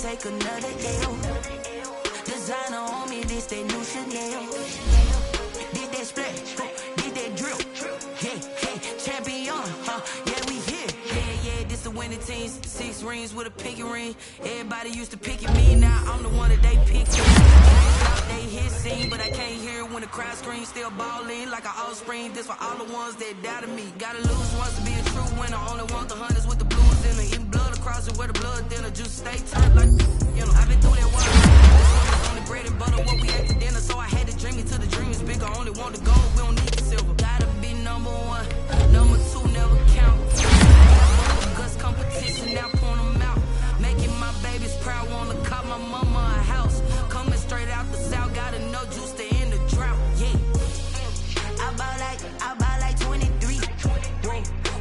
take another L. Designer on me, this that new Chanel. Did that splash, did that drill. Yeah, champion, yeah, we here. Yeah, this the winning teams. 6 rings with a pinky ring. Everybody used to pick at me, now I'm the one that they pick. They hit scene, but I can't hear it when the crowd screams. Still ballin' like an offspring. This for all the ones that doubted me. Gotta lose once to be a true winner. Only want the hunters with the blues in it. Eating blood across it where the blood dinner. Juice stay turned like, you know, I've been through that water. This one is only bread and butter, what we ate for dinner. So I had to dream it till the dream is bigger. Only want the gold, we don't need the silver. Gotta be number 1, number 2 never count. Guts competition, now point them out. Making my babies proud, wanna cop my mama a house. Coming straight out the south, gotta know juice to end the drought. Yeah, I buy like 23.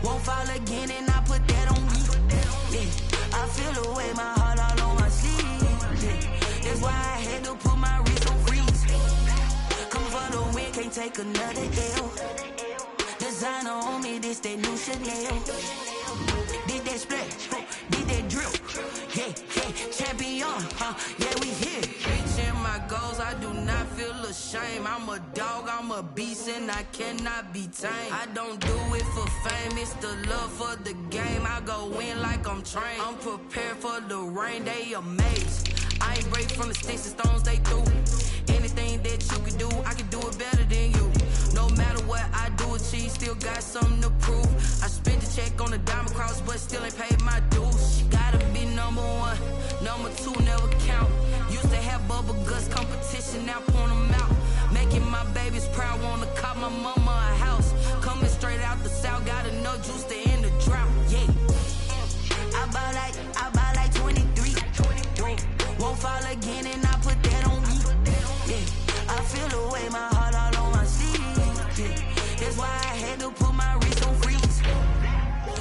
Won't fall again, and I put that on me. Yeah, I feel the way, my heart all on my sleeve. Yeah, that's why I had to put my wrist on freeze. Come for the win, can't take another L. Designer on me, this that new Chanel. Did that splash, did that drill. Yeah, champion, yeah, we here. Reaching my goals, I do not feel ashamed. I'm a dog, I'm a beast, and I cannot be tamed. I don't do it for fame, it's the love for the game. I go in like I'm trained. I'm prepared for the rain, they amazed. I ain't break from the sticks and stones they threw. Anything that you can do, I can do it better than you. No matter what I do achieve, still got something to prove. I spent the check on the diamond cross, but still ain't paid my dues. Gotta be number 1, number 2 never count. Used to have bubble guts competition, now point them out. Making my babies proud, wanna cop my mama a house. Coming straight out the south, gotta know juice to end the drought. Yeah, I buy like 23. Won't fall again, and I put that on me. Yeah, I feel the way, my heart all on my sleeve. Yeah, that's why I had to put my wrist on freeze.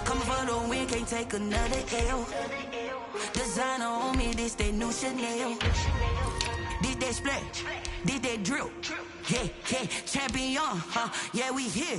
Coming for the win, can't take another L. Designer on me, this that new Chanel. Did that splash, did that drill. Yeah, champion, yeah, we here.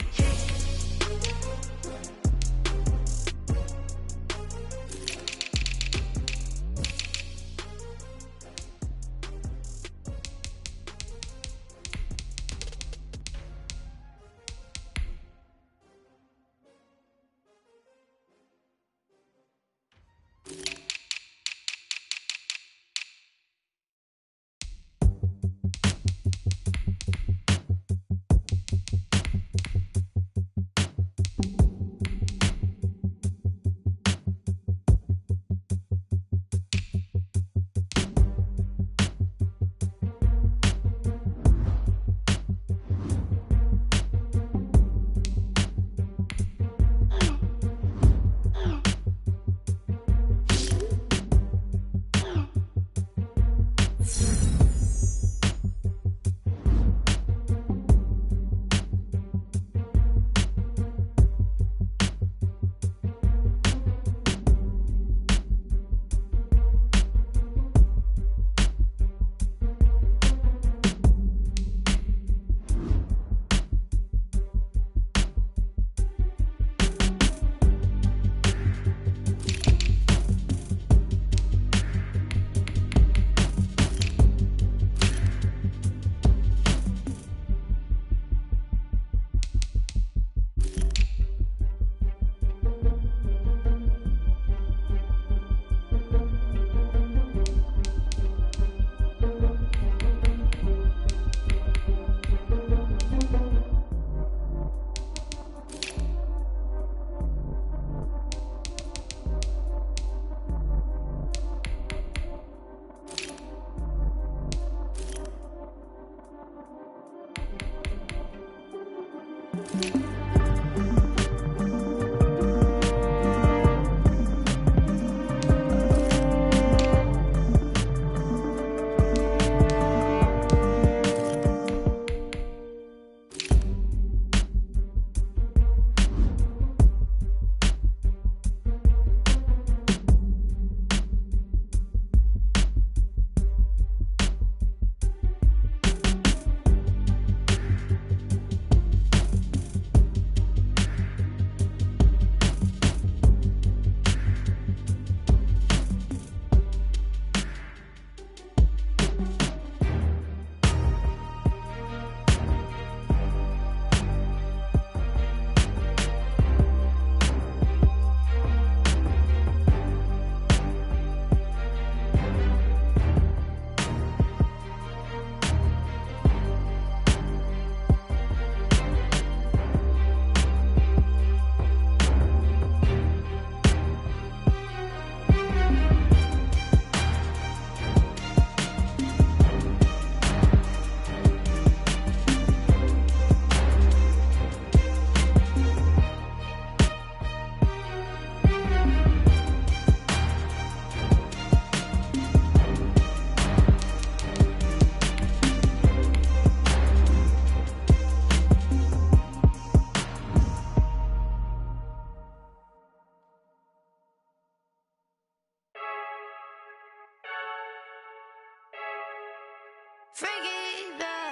I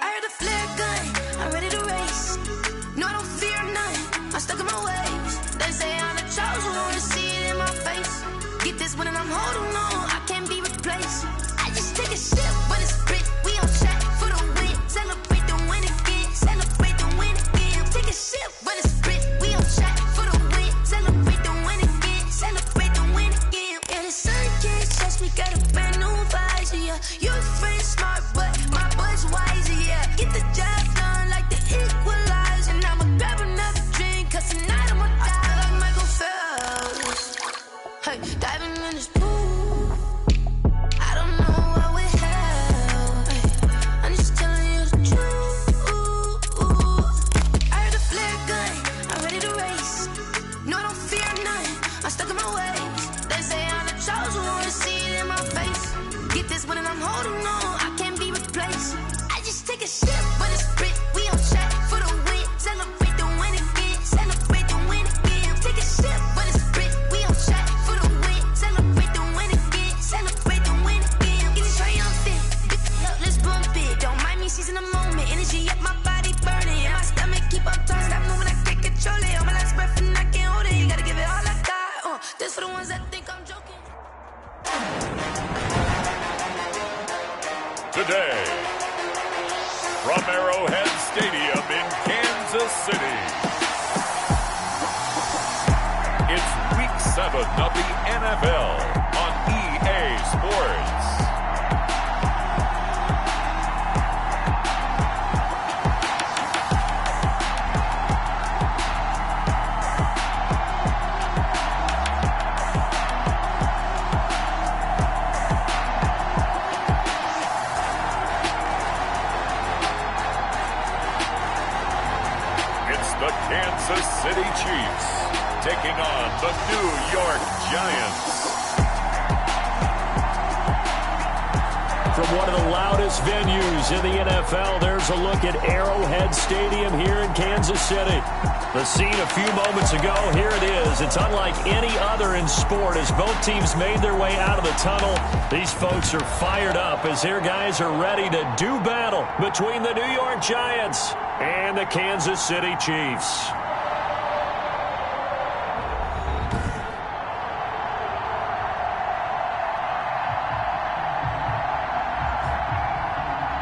heard the flare gun, I'm ready to race. No, I don't fear none, I'm stuck in my ways. They say I'm the chosen one, see it in my face. Get this one and I'm holding on, I can't be replaced. I just take a sip, but it's spit, we on track for the win. Celebrate the win again, celebrate the win again. Take a sip, but it's spit, we on track for the win. Celebrate the win again, celebrate the win again. Yeah, the sun can't touch me, got a brand new visor, yeah. Your friend's smart, but my bud's wiser, yeah. Get the job done like the equalizer. And I'ma grab another drink, cause tonight I'ma die like Michael Phelps. Hey, diving in this pool, I don't know what we have. Hey, I'm just telling you the truth. I heard the flare gun, I'm ready to race. No, I don't fear none, I'm stuck in my ways. They say I'm the chosen one, see it in my face. Get this one and I'm holding on, I can't be replaced. I just take a sip, but it's spit, we on track for the win. Celebrate the win again, celebrate the win again. Take a sip, but it's spit, we on track for the win. Celebrate the win again, celebrate the win again. Get it triumphant, let's bump it. Don't mind me seizing the moment, energy up my body burning. And my stomach keep up talking, stop moving, I can't control it. On my last breath and I can't hold it, you gotta give it all I got. This for the ones that think I'm joking. Today, from Arrowhead Stadium in Kansas City, it's Week 7 of the NFL on EA Sports. The Kansas City Chiefs taking on the New York Giants. From one of the loudest venues in the NFL, there's a look at Arrowhead Stadium here in Kansas City. The scene a few moments ago, here it is. It's unlike any other in sport as both teams made their way out of the tunnel. These folks are fired up as their guys are ready to do battle between the New York Giants and the Kansas City Chiefs.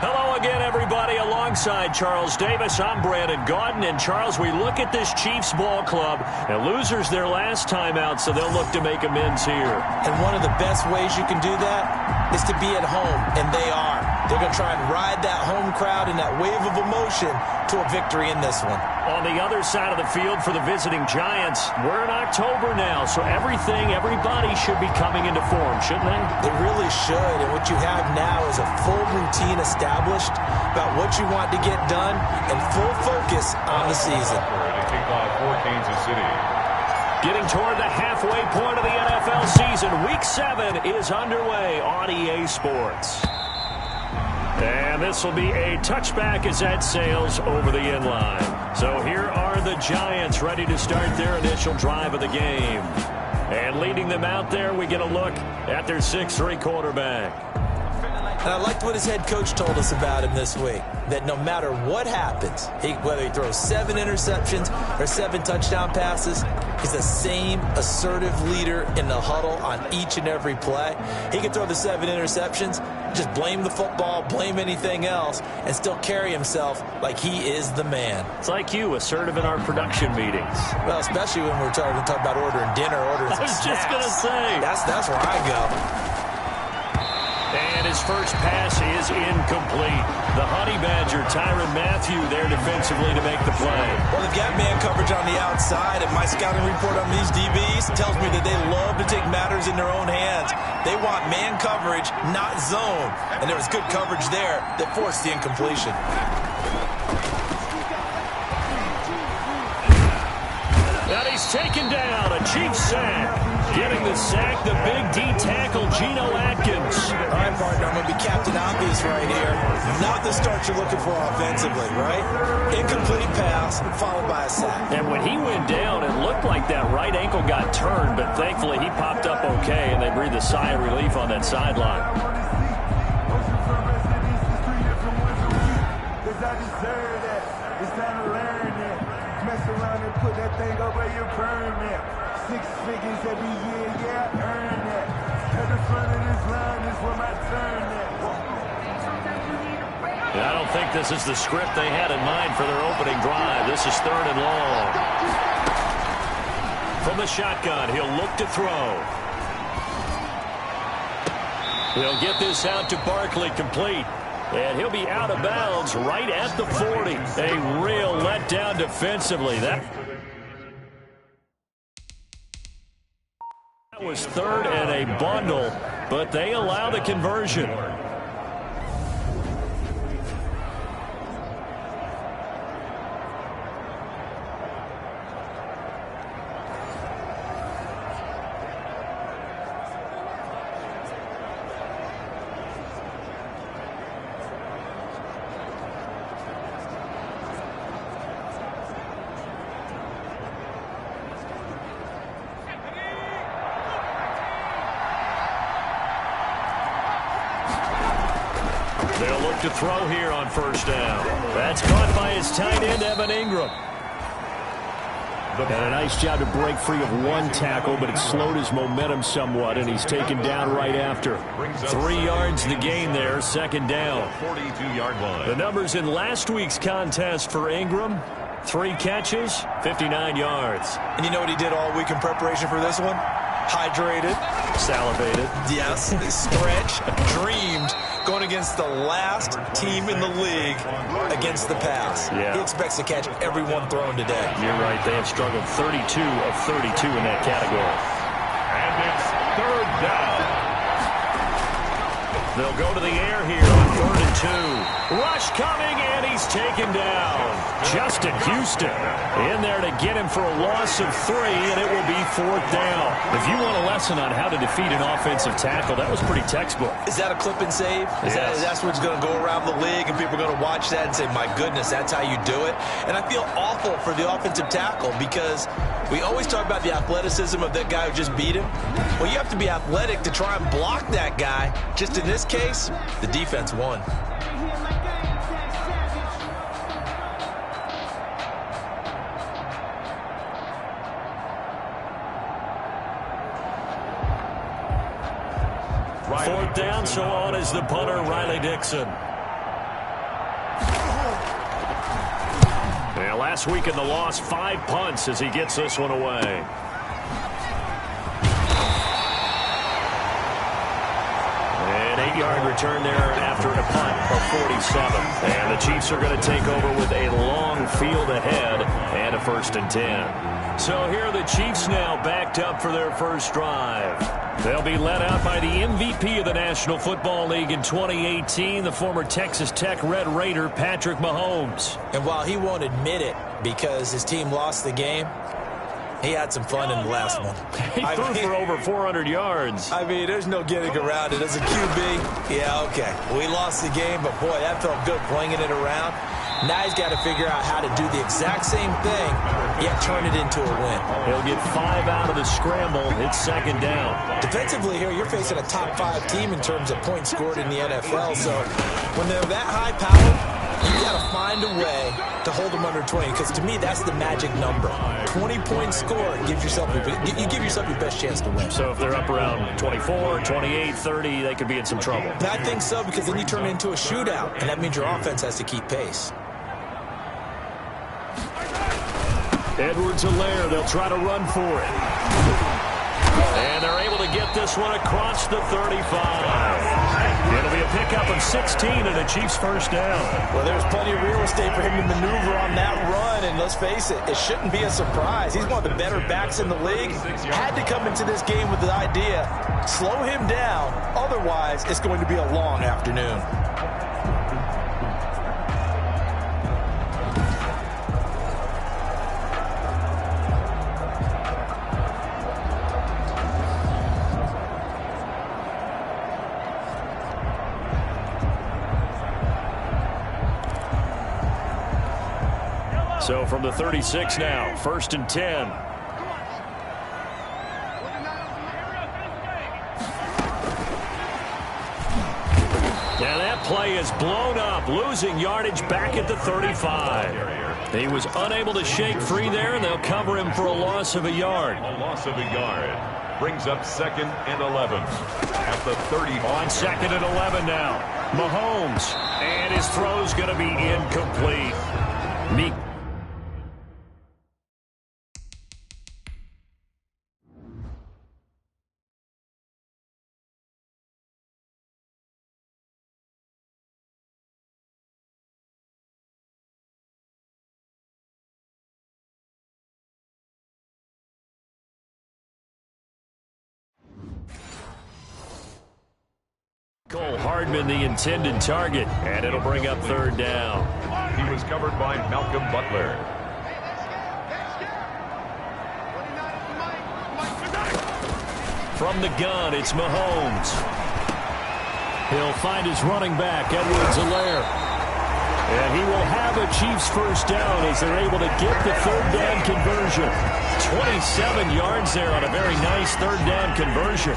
Hello again, everybody. Alongside Charles Davis, I'm Brandon Gaudin. And Charles, we look at this Chiefs ball club, and losers their last time out, so they'll look to make amends here. And one of the best ways you can do that is to be at home, and they are. They're going to try and ride that home crowd and that wave of emotion to a victory in this one. On the other side of the field for the visiting Giants, we're in October now, so everybody should be coming into form, shouldn't they? They really should, and what you have now is a full routine established about what you want to get done and full focus on the season. To kick off for Kansas City. Getting toward the halfway point of the NFL season, Week 7 is underway on EA Sports. And this will be a touchback as that sails over the inline. So here are the Giants ready to start their initial drive of the game. And leading them out there, we get a look at their 6'3" quarterback. And I liked what his head coach told us about him this week, that no matter what happens, whether he throws 7 interceptions or 7 touchdown passes, he's the same assertive leader in the huddle on each and every play. He can throw the 7 interceptions, just blame the football, blame anything else, and still carry himself like he is the man. It's like you, assertive in our production meetings. Well, especially when we're talking about ordering dinner, ordering some snacks. I was just going to say. That's where I go. And his first pass is incomplete. The Honey Badger, Tyrann Mathieu, there defensively to make the play. Well, they've got man coverage on the outside, and my scouting report on these DBs tells me that they love to take matters in their own hands. They want man coverage, not zone. And there was good coverage there that forced the incompletion. And he's taken down, a Chiefs sack. Getting the sack, the big D tackle, Geno Atkins. All right, partner, I'm going to be Captain Obvious right here. Not the start you're looking for offensively, right? Incomplete pass followed by a sack. And when he went down, it looked like that right ankle got turned, but thankfully he popped up okay, and they breathed a sigh of relief on that sideline. think over your permit. 6 figures every year, yeah, earn that. At the front of this line is where my turn at. I don't think this is the script they had in mind for their opening drive. This is 3rd and long. From the shotgun, he'll look to throw. He'll get this out to Barkley, complete. And he'll be out of bounds right at the 40. A real letdown defensively. That was 3rd and a bundle, but they allow the conversion. They'll look to throw here on 1st down. That's caught by his tight end, Evan Ingram. And a nice job to break free of one tackle, but it slowed his momentum somewhat, and he's taken down right after. 3 yards the gain there, 2nd down. 42-yard line. The numbers in last week's contest for Ingram: 3 catches, 59 yards. And you know what he did all week in preparation for this one? Hydrated. Salivated. Yes, stretched, dreamed, going against the last team in the league against the pass. Yeah. He expects to catch everyone thrown today. You're right. They have struggled 32 of 32 in that category. And it's 3rd down. They'll go to the air here on 3rd and 2. Rush coming, and he's taken down. Justin Houston in there to get him for a loss of 3, and it will be 4th down. If you want a lesson on how to defeat an offensive tackle, that was pretty textbook. Is that a clip and save? That's what's going to go around the league, and people are going to watch that and say, my goodness, that's how you do it. And I feel awful for the offensive tackle because we always talk about the athleticism of that guy who just beat him. Well, you have to be athletic to try and block that guy. Just in this case, the defense won. Fourth down, so on is the punter, Riley Dixon. Yeah, last week in the loss, 5 punts as he gets this one away. An 8-yard return there after a punt of 47. And the Chiefs are going to take over with a long field ahead and a 1st and 10. So here are the Chiefs now backed up for their first drive. They'll be led out by the MVP of the National Football League in 2018, the former Texas Tech Red Raider, Patrick Mahomes. And while he won't admit it because his team lost the game, he had some fun in the last one. He threw for over 400 yards. I mean, there's no getting around it. As a QB, yeah, okay. We lost the game, but boy, that felt good flinging it around. Now he's got to figure out how to do the exact same thing, yet turn it into a win. He'll get 5 out of the scramble. It's 2nd down. Defensively here, you're facing a top 5 team in terms of points scored in the NFL. So when they're that high powered, you got to find a way to hold them under 20. Because to me, that's the magic number. 20-point score gives yourself you give yourself your best chance to win. So if they're up around 24, 28, 30, they could be in some trouble. I think so, because then you turn it into a shootout, and that means your offense has to keep pace. Edwards-Helaire, they'll try to run for it. And they're able to get this one across the 35. It'll be a pickup of 16 and a Chiefs 1st down. Well, there's plenty of real estate for him to maneuver on that run, and let's face it, it shouldn't be a surprise. He's one of the better backs in the league. Had to come into this game with the idea, slow him down, otherwise it's going to be a long afternoon. So from the 36 now, 1st and 10. Now that play is blown up, losing yardage back at the 35. He was unable to shake free there, and they'll cover him for a loss of a yard. A loss of a yard brings up 2nd and 11 at the 30. On 2nd and 11 now. Mahomes, and his throw's going to be incomplete. Cole Hardman, the intended target, and it'll bring up 3rd down. He was covered by Malcolm Butler. From the gun, it's Mahomes. He'll find his running back, Edwards-Helaire. And he will have a Chiefs first down as they're able to get the 3rd down conversion. 27 yards there on a very nice 3rd down conversion.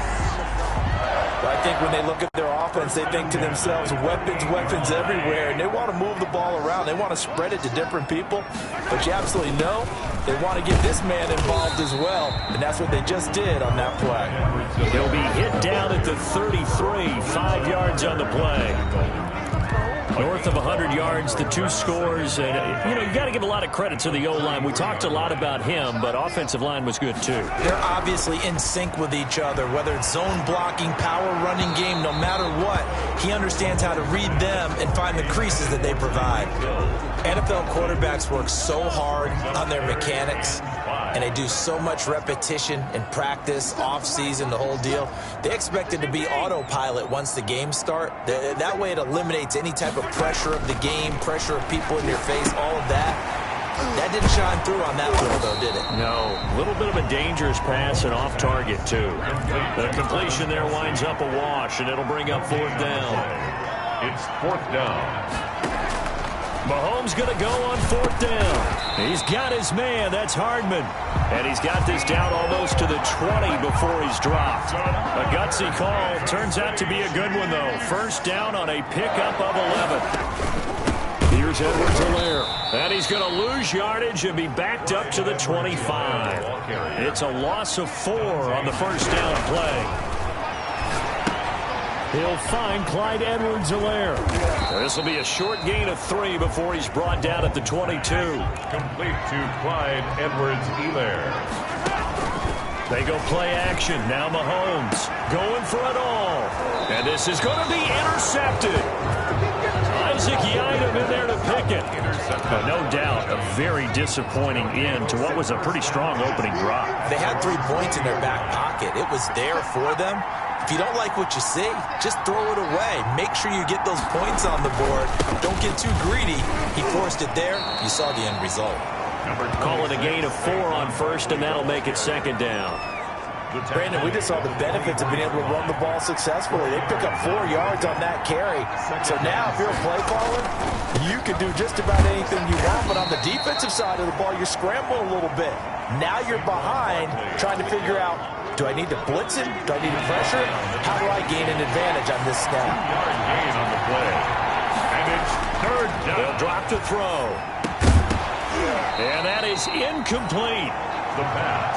I think when they look at their offense, they think to themselves, weapons, weapons everywhere, and they want to move the ball around. They want to spread it to different people, but you absolutely know they want to get this man involved as well, and that's what they just did on that play. He'll be hit down at the 33, 5 yards on the play. North of 100 yards, the 2 scores. And, you got to give a lot of credit to the O-line. We talked a lot about him, but offensive line was good, too. They're obviously in sync with each other, whether it's zone blocking, power running game, no matter what. He understands how to read them and find the creases that they provide. NFL quarterbacks work so hard on their mechanics, and they do so much repetition and practice, off-season, the whole deal. They expect it to be autopilot once the games start. That way it eliminates any type of pressure of the game, pressure of people in your face, all of that. That didn't shine through on that throw, though, did it? No. A little bit of a dangerous pass and off target, too. The completion there winds up a wash, and it'll bring up 4th down. It's 4th down. Mahomes going to go on 4th down. He's got his man. That's Hardman. And he's got this down almost to the 20 before he's dropped. A gutsy call. Turns out to be a good one, though. 1st down on a pickup of 11. Here's Edwards-Helaire. And he's going to lose yardage and be backed up to the 25. It's a loss of 4 on the 1st down play. He'll find Clyde Edwards-Helaire. This will be a short gain of 3 before he's brought down at the 22. Complete to Clyde Edwards-Helaire. They go play action. Now Mahomes going for it all. And this is going to be intercepted. Isaac Yiadom in there to pick it. But no doubt a very disappointing end to what was a pretty strong opening drive. They had 3 points in their back pocket. It was there for them. If you don't like what you see, just throw it away. Make sure you get those points on the board. Don't get too greedy. He forced it there. You saw the end result. Call it a gain of 4 on 1st, and that'll make it 2nd down. Brandon, we just saw the benefits of being able to run the ball successfully. They pick up 4 yards on that carry. So now if you're a play caller, you can do just about anything you want. But on the defensive side of the ball, you're scrambling a little bit. Now you're behind trying to figure out, do I need to blitz him? Do I need to pressure him? How do I gain an advantage on this snap? 2-yard gain on the play. And it's 3rd down. They'll drop to throw. And that is incomplete. The pass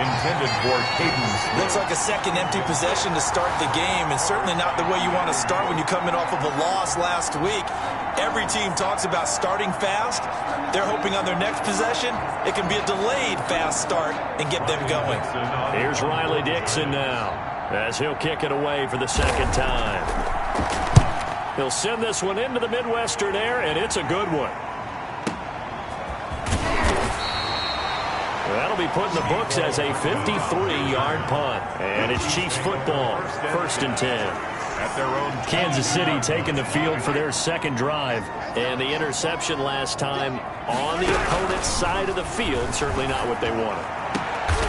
intended for Cadence. Looks like a second empty possession to start the game, and certainly not the way you want to start when you come in off of a loss last week. Every team talks about starting fast. They're hoping on their next possession it can be a delayed fast start and get them going. Here's Riley Dixon now as he'll kick it away for the 2nd time. He'll send this one into the Midwestern air, and it's a good one. That'll be put in the books as a 53-yard punt. And it's Chiefs football, 1st and 10. At their own Kansas City taking the field for their 2nd drive. And the interception last time on the opponent's side of the field, certainly not what they wanted.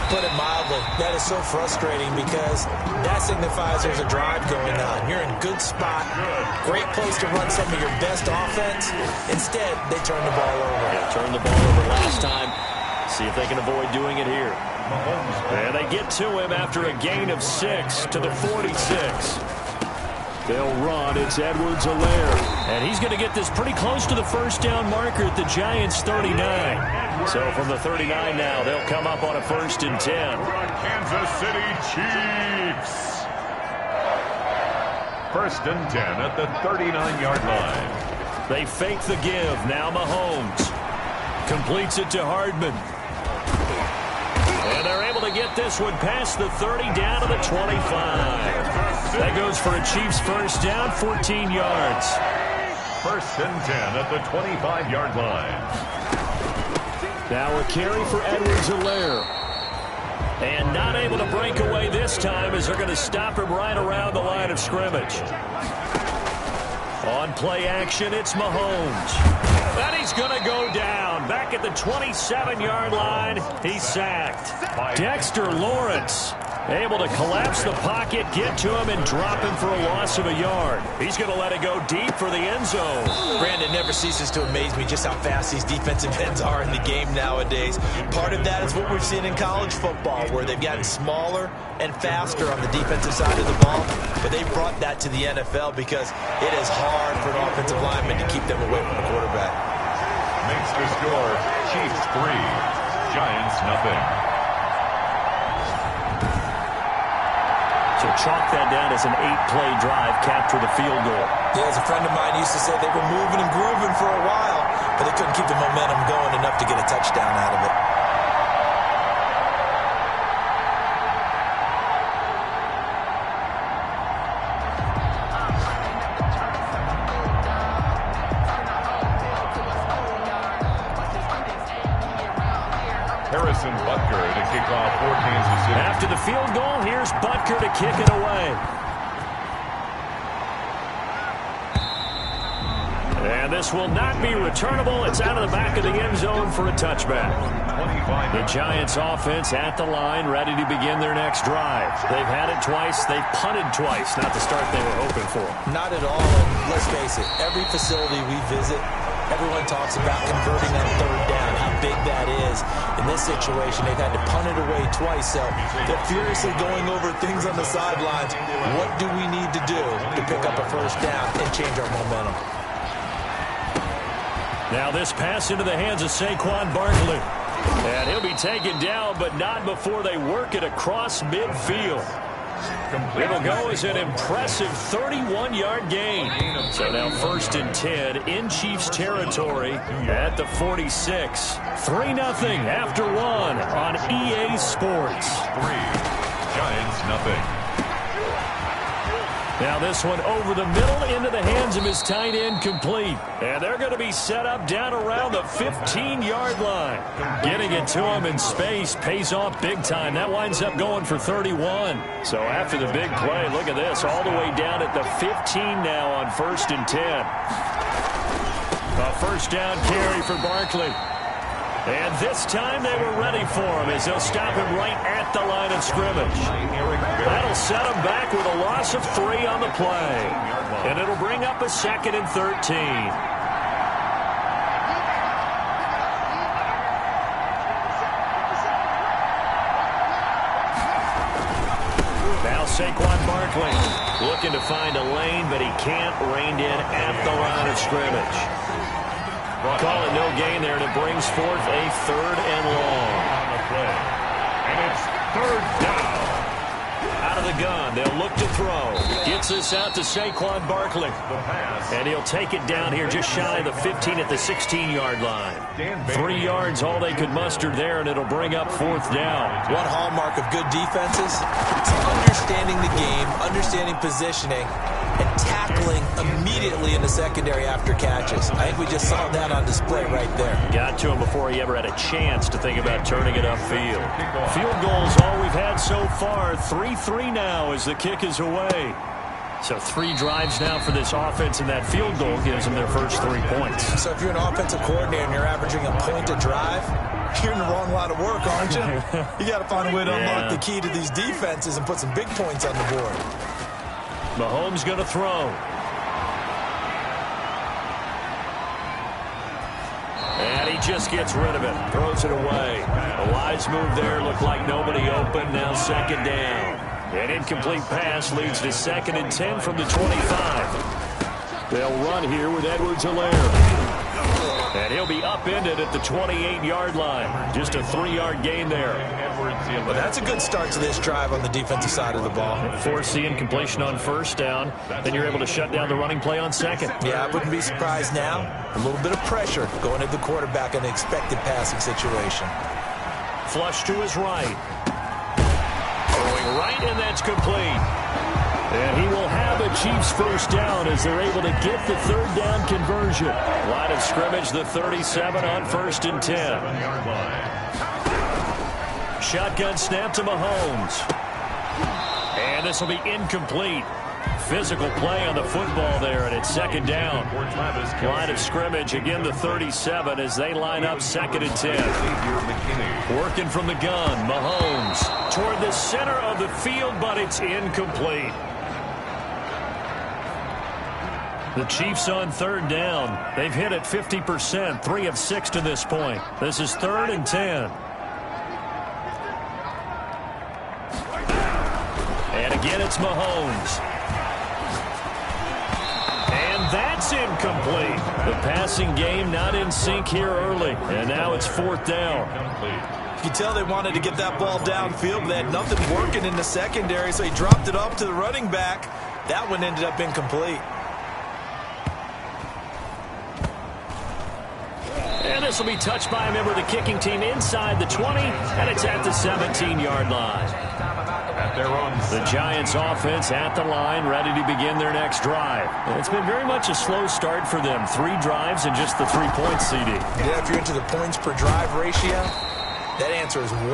Put it mildly, that is so frustrating because that signifies there's a drive going on. You're in good spot, great place to run some of your best offense. Instead, they turn the ball over. Yeah, turned the ball over last time. See if they can avoid doing it here. And they get to him after a gain of 6 to the 46. They'll run. It's Edwards-Helaire. And he's going to get this pretty close to the first down marker at the Giants' 39. So from the 39 now, they'll come up on a 1st and 10. Kansas City Chiefs. 1st and 10 at the 39-yard line. They fake the give. Now Mahomes completes it to Hardman. And they're able to get this one past the 30 down to the 25. That goes for a Chiefs first down, 14 yards. 1st and 10 at the 25-yard line. Now a carry for Edwards-Helaire. And not able to break away this time as they're going to stop him right around the line of scrimmage. On play action, it's Mahomes. And he's going to go down. Back at the 27-yard line, he's sacked. Dexter Lawrence able to collapse the pocket, get to him, and drop him for a loss of a yard. He's going to let it go deep for the end zone. Brandon, never ceases to amaze me just how fast these defensive ends are in the game nowadays. Part of that is what we've seen in college football, where they've gotten smaller and faster on the defensive side of the ball. But they brought that to the NFL because it is hard for an offensive lineman to keep them away from the quarterback. Makes the score Chiefs 3, Giants nothing. So chalk that down as an 8-play drive, capture the field goal. Yeah, as a friend of mine used to say, they were moving and grooving for a while, but they couldn't keep the momentum going enough to get a touchdown out of it. Harrison Butker to kick off for Kansas City. After the field goal, here's Butker to kick it away. And this will not be returnable. It's out of the back of the end zone for a touchback. The Giants offense at the line, ready to begin their next drive. They've had it twice. They've punted twice. Not the start they were hoping for. Not at all. And let's face it, every facility we visit, everyone talks about converting on 3rd down, how big that is. In this situation, they've had to punt it away twice, so they're furiously going over things on the sidelines. What do we need to do to pick up a 1st down and change our momentum? Now this pass into the hands of Saquon Barkley. And he'll be taken down, but not before they work it across midfield. It'll go as an impressive 31-yard gain. So now 1st and 10 in Chiefs territory at the 46. 3-0 after 1 on EA Sports. 3, Giants nothing. Now this one over the middle into the hands of his tight end, complete. And they're going to be set up down around the 15-yard line. Getting it to him in space pays off big time. That winds up going for 31. So after the big play, look at this, all the way down at the 15 now on 1st and 10. A 1st down carry for Barkley. And this time they were ready for him as they'll stop him right at the line of scrimmage. That'll set him back with a loss of 3 on the play. And it'll bring up a 2nd and 13. Now Saquon Barkley looking to find a lane, but he can't. Reined in at the line of scrimmage. Call it no gain there, and it brings forth a 3rd and long. On the play. And it's 3rd down. Out of the gun, they'll look to throw. Gets this out to Saquon Barkley. And he'll take it down here just shy of the 15 at the 16-yard line. 3 yards, all they could muster there, and it'll bring up 4th down. One hallmark of good defenses is understanding the game, understanding positioning, and tackling immediately in the secondary after catches. I think we just saw that on display right there. Got to him before he ever had a chance to think about turning it upfield. Field goals all we've had so far. 3-3 now as the kick is away. So 3 drives now for this offense, and that field goal gives them their first 3 points. So if you're an offensive coordinator and you're averaging a point a drive, you're in the wrong line of work, aren't you? You got to find a way to unlock the key to these defenses and put some big points on the board. Mahomes going to throw. And he just gets rid of it. Throws it away. A wise move there. Looked like nobody open. Now 2nd down. An incomplete pass leads to 2nd and 10 from the 25. They'll run here with Edwards-Helaire. And he'll be upended at the 28-yard line. Just a 3-yard gain there. Well, that's a good start to this drive on the defensive side of the ball. Force the incompletion on 1st down. Then you're able to shut down the running play on 2nd. Yeah, I wouldn't be surprised now. A little bit of pressure going at the quarterback in an expected passing situation. Flush to his right. Going right, and that's complete. And he will have a Chiefs 1st down as they're able to get the 3rd down conversion. Line of scrimmage, the 37 on 1st and 10. Shotgun snap to Mahomes. And this will be incomplete. Physical play on the football there, and it's 2nd down. Line of scrimmage, again the 37 as they line up 2nd and 10. Working from the gun, Mahomes toward the center of the field, but it's incomplete. The Chiefs on 3rd down. They've hit it 50%, 3 of 6 to this point. This is 3rd and 10. And again, it's Mahomes. And that's incomplete. The passing game not in sync here early. And now it's 4th down. You can tell they wanted to get that ball downfield, but they had nothing working in the secondary, so he dropped it off to the running back. That one ended up incomplete. And this will be touched by a member of the kicking team inside the 20, and it's at the 17-yard line. The Giants offense at the line, ready to begin their next drive. And it's been very much a slow start for them. 3 drives and just the 3 points, CD. Yeah, if you're into the points per drive ratio, that answer is 1.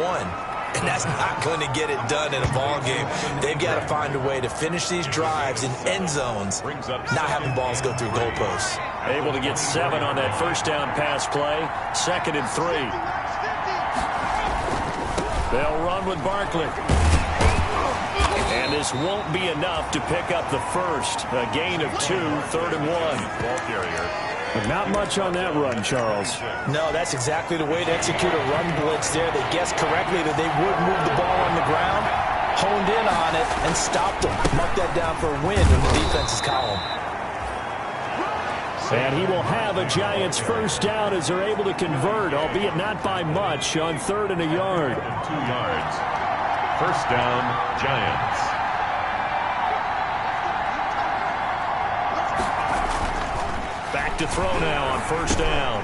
And that's not going to get it done in a ball game. They've got to find a way to finish these drives in end zones, not having balls go through goalposts. Able to get 7 on that 1st down pass play. 2nd and 3. They'll run with Barkley. And this won't be enough to pick up the 1st. A gain of 2, 3rd and 1. Ball carrier. But not much on that run, Charles. No, that's exactly the way to execute a run blitz there. They guessed correctly that they would move the ball on the ground, honed in on it, and stopped them. Mark that down for a win in the defense's column. And he will have a Giants 1st down as they're able to convert, albeit not by much, on 3rd and a yard. 2 yards. 1st down, Giants. Back to throw now on 1st down.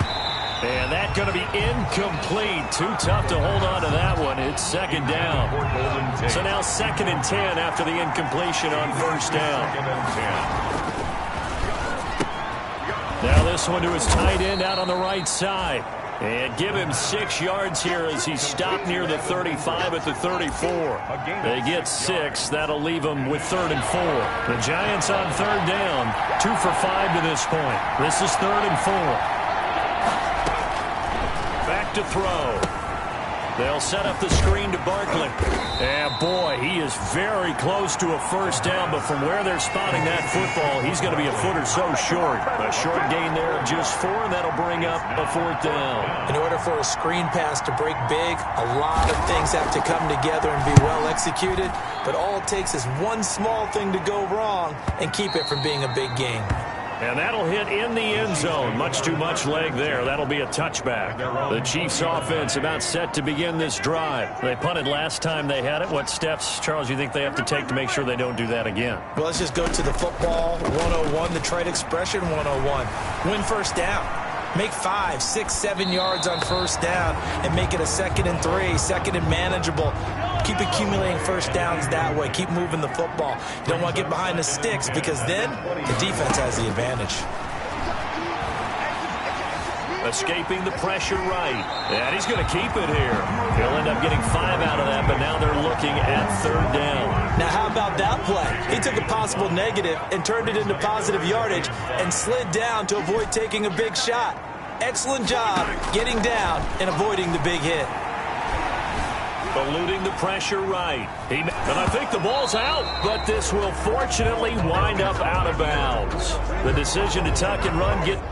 And that's going to be incomplete. Too tough to hold on to that one. It's 2nd down. So now 2nd and 10 after the incompletion on 1st down. Now this one to his tight end out on the right side. And give him 6 yards here as he stopped near the 35 at the 34. They get 6. That'll leave them with 3rd and 4. The Giants on 3rd down. 2 for 5 to this point. This is 3rd and 4. Back to throw. They'll set up the screen to Barkley. And boy, he is very close to a 1st down, but from where they're spotting that football, he's going to be a foot or so short. A short gain there of just 4, and that'll bring up a 4th down. In order for a screen pass to break big, a lot of things have to come together and be well executed, but all it takes is one small thing to go wrong and keep it from being a big gain. And that'll hit in the end zone. Much too much leg there. That'll be a touchback. The Chiefs offense about set to begin this drive. They punted last time they had it. What steps, Charles, you think they have to take to make sure they don't do that again? Well, let's just go to the football 101, the trade expression 101. Win 1st down. Make 5, 6, 7 yards on 1st down and make it a 2nd and 3, 2nd and manageable. Keep accumulating 1st downs that way. Keep moving the football. You don't want to get behind the sticks because then the defense has the advantage. Escaping the pressure right. And he's going to keep it here. He'll end up getting 5 out of that, but now they're looking at 3rd down. Now, how about that play? He took a possible negative and turned it into positive yardage and slid down to avoid taking a big shot. Excellent job getting down and avoiding the big hit. Eluding the pressure right. And I think the ball's out, but this will fortunately wind up out of bounds. The decision to tuck and run get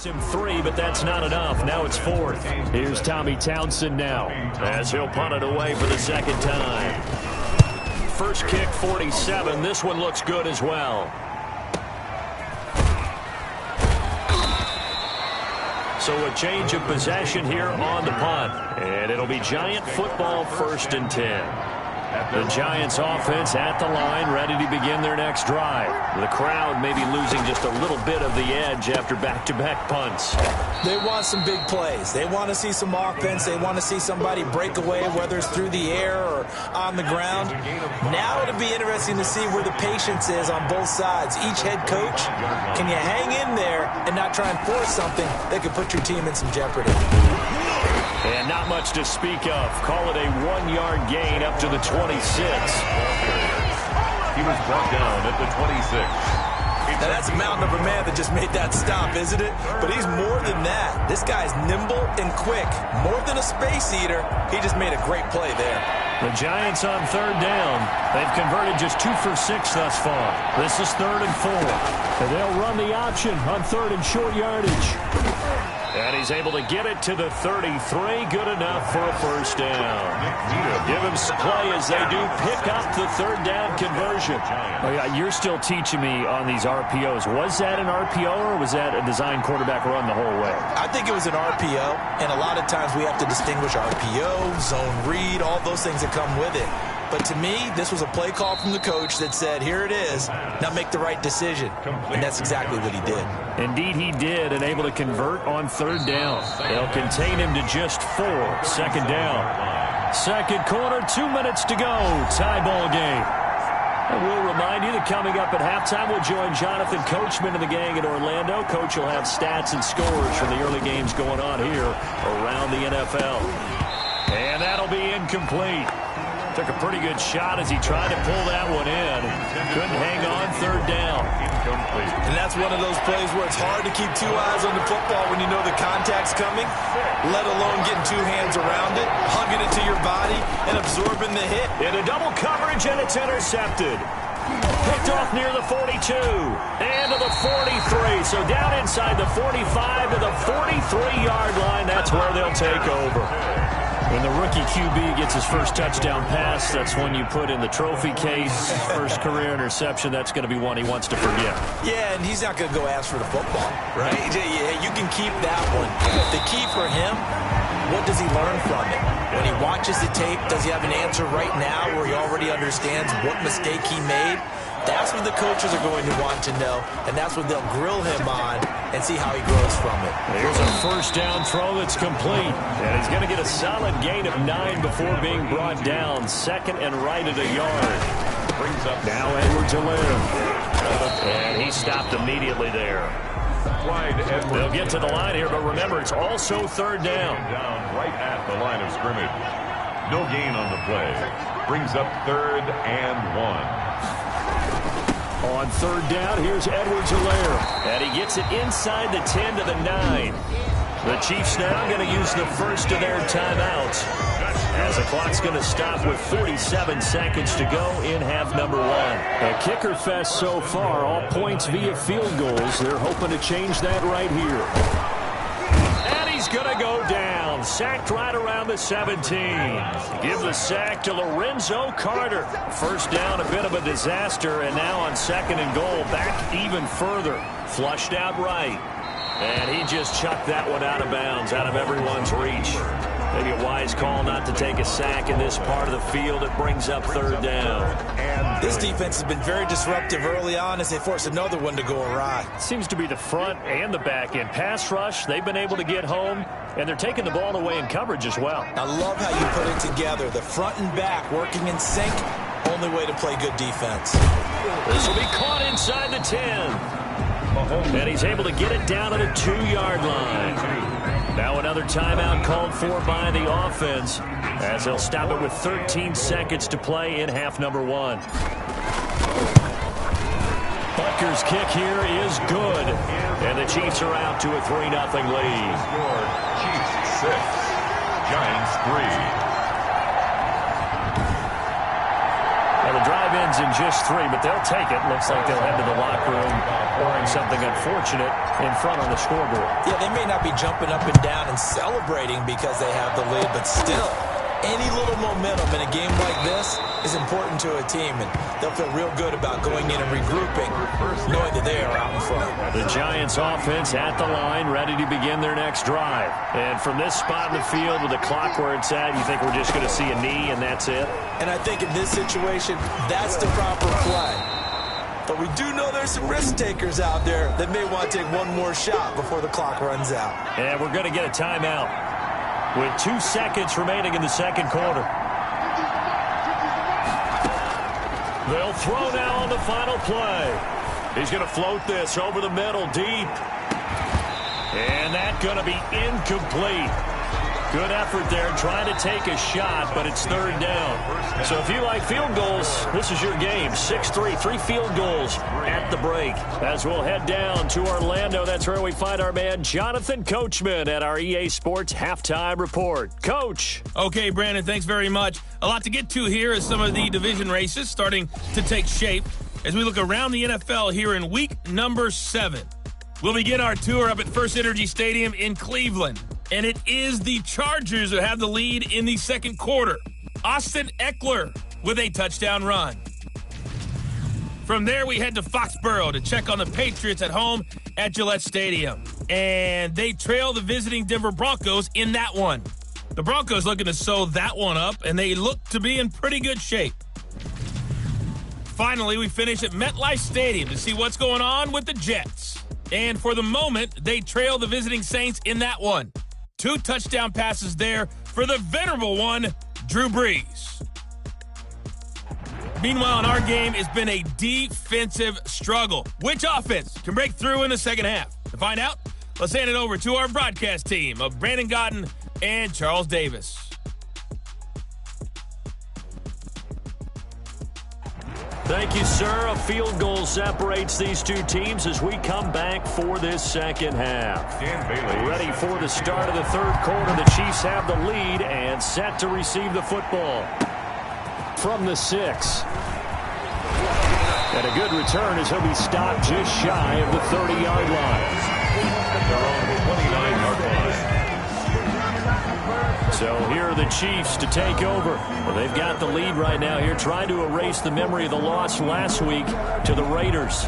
Him 3, but that's not enough. Now it's 4th. Here's Tommy Townsend now as he'll punt it away for the second time. First kick, 47. This one looks good as well. So a change of possession here on the punt. And it'll be Giant football, 1st and 10. The Giants offense at the line, ready to begin their next drive. The crowd may be losing just a little bit of the edge after back-to-back punts. They want some big plays. They want to see some offense. They want to see somebody break away, whether it's through the air or on the ground. Now it'll be interesting to see where the patience is on both sides. Each head coach, can you hang in there and not try and force something that could put your team in some jeopardy? And not much to speak of. Call it a 1-yard gain up to the 26. He was brought down at the 26. Now that's a mountain of a man that just made that stop, isn't it? But he's more than that. This guy's nimble and quick. More than a space eater. He just made a great play there. The Giants on 3rd down. They've converted just 2 for 6 thus far. This is 3rd and 4. And they'll run the option on 3rd and short yardage. And he's able to get it to the 33. Good enough for a first down. Give him some play as they do pick up the 3rd down conversion. Oh, yeah, you're still teaching me on these RPOs. Was that an RPO or was that a design quarterback run the whole way? I think it was an RPO, and a lot of times we have to distinguish RPO, zone read, all those things that come with it. But to me, this was a play call from the coach that said, here it is, now make the right decision. And that's exactly what he did. Indeed, he did, and able to convert on 3rd down. They'll contain him to just 4. 2nd down. 2nd quarter, 2 minutes to go. Tie ball game. And we'll remind you that coming up at halftime, we'll join Jonathan Coachman and the gang in Orlando. Coach will have stats and scores from the early games going on here around the NFL. And that'll be incomplete. Took a pretty good shot as he tried to pull that one in. Couldn't hang on 3rd down. Incomplete. And that's one of those plays where it's hard to keep 2 eyes on the football when you know the contact's coming, let alone getting 2 hands around it, hugging it to your body, and absorbing the hit. In a double coverage, and it's intercepted. Picked off near the 42 and to the 43. So down inside the 45 to the 43-yard line. That's where they'll take over. When the rookie QB gets his first touchdown pass, that's one you put in the trophy case. First career interception, that's going to be one he wants to forget. Yeah, and he's not going to go ask for the football, right? Yeah, you can keep that one. The key for him, what does he learn from it? When he watches the tape, does he have an answer right now where he already understands what mistake he made? That's what the coaches are going to want to know, and that's what they'll grill him on and see how he grows from it. Here's a first down throw that's complete, and he's going to get a solid gain of 9 before being brought down. 2nd and right at a yard. Brings up now Edwards-Helaire. And he stopped immediately there. They'll get to the line here, but remember, it's also 3rd down. Down right at the line of scrimmage. No gain on the play. Brings up 3rd and 1. On 3rd down, here's Edwards-Helaire. And he gets it inside the 10 to the 9. The Chiefs now going to use the first of their timeouts, as the clock's going to stop with 47 seconds to go in half number 1. A kicker fest so far, all points via field goals. They're hoping to change that right here. And he's going to go down. Sacked right around the 17. Give the sack to Lorenzo Carter. First down, a bit of a disaster, and now on 2nd and goal, back even further. Flushed out right. And he just chucked that one out of bounds, out of everyone's reach. Maybe a wise call not to take a sack in this part of the field. It brings up 3rd down. And this defense has been very disruptive early on as they force another one to go awry. Seems to be the front and the back end. Pass rush, they've been able to get home, and they're taking the ball away in coverage as well. I love how you put it together. The front and back working in sync. Only way to play good defense. This will be caught inside the 10. And he's able to get it down to the 2-yard line. Now another timeout called for by the offense, as they'll stop it with 13 seconds to play in half number 1. Butker's kick here is good. And the Chiefs are out to a 3-0 lead. Score, Chiefs 6, Giants 3. Well, the drive ends in just 3, but they'll take it. Looks like they'll head to the locker room wearing something unfortunate in front on the scoreboard. Yeah, they may not be jumping up and down and celebrating because they have the lead, but still, any little momentum in a game like this is important to a team, and they'll feel real good about going in and regrouping, knowing that they are out in front. The Giants offense at the line, ready to begin their next drive. And from this spot in the field with the clock where it's at, you think we're just going to see a knee and that's it? And I think in this situation, that's the proper play. But we do know there's some risk takers out there that may want to take one more shot before the clock runs out. And we're going to get a timeout with 2 seconds remaining in the second quarter. They'll throw now on the final play. He's going to float this over the middle deep. And that's going to be incomplete. Good effort there trying to take a shot, but it's third down. So if you like field goals, this is your game. 6-3, 3 field goals at the break. As we'll head down to Orlando, that's where we find our man Jonathan Coachman at our EA Sports Halftime Report. Coach. Okay, Brandon, thanks very much. A lot to get to here as some of the division races starting to take shape as we look around the NFL here in week number 7. We'll begin our tour up at First Energy Stadium in Cleveland. And it is the Chargers who have the lead in the second quarter. Austin Eckler with a touchdown run. From there, we head to Foxborough to check on the Patriots at home at Gillette Stadium. And they trail the visiting Denver Broncos in that one. The Broncos looking to sew that one up, and they look to be in pretty good shape. Finally, we finish at MetLife Stadium to see what's going on with the Jets. And for the moment, they trail the visiting Saints in that one. 2 touchdown passes there for the venerable one, Drew Brees. Meanwhile, in our game, it's been a defensive struggle. Which offense can break through in the second half? To find out, let's hand it over to our broadcast team of Brandon Godden and Charles Davis. Thank you, sir. A field goal separates these two teams as we come back for this second half. Ready for the start of the third quarter. The Chiefs have the lead and set to receive the football from the 6. And a good return as he'll be stopped just shy of the 30-yard line. Their own 29-yard line. So here are the Chiefs to take over. Well, they've got the lead right now here, trying to erase the memory of the loss last week to the Raiders.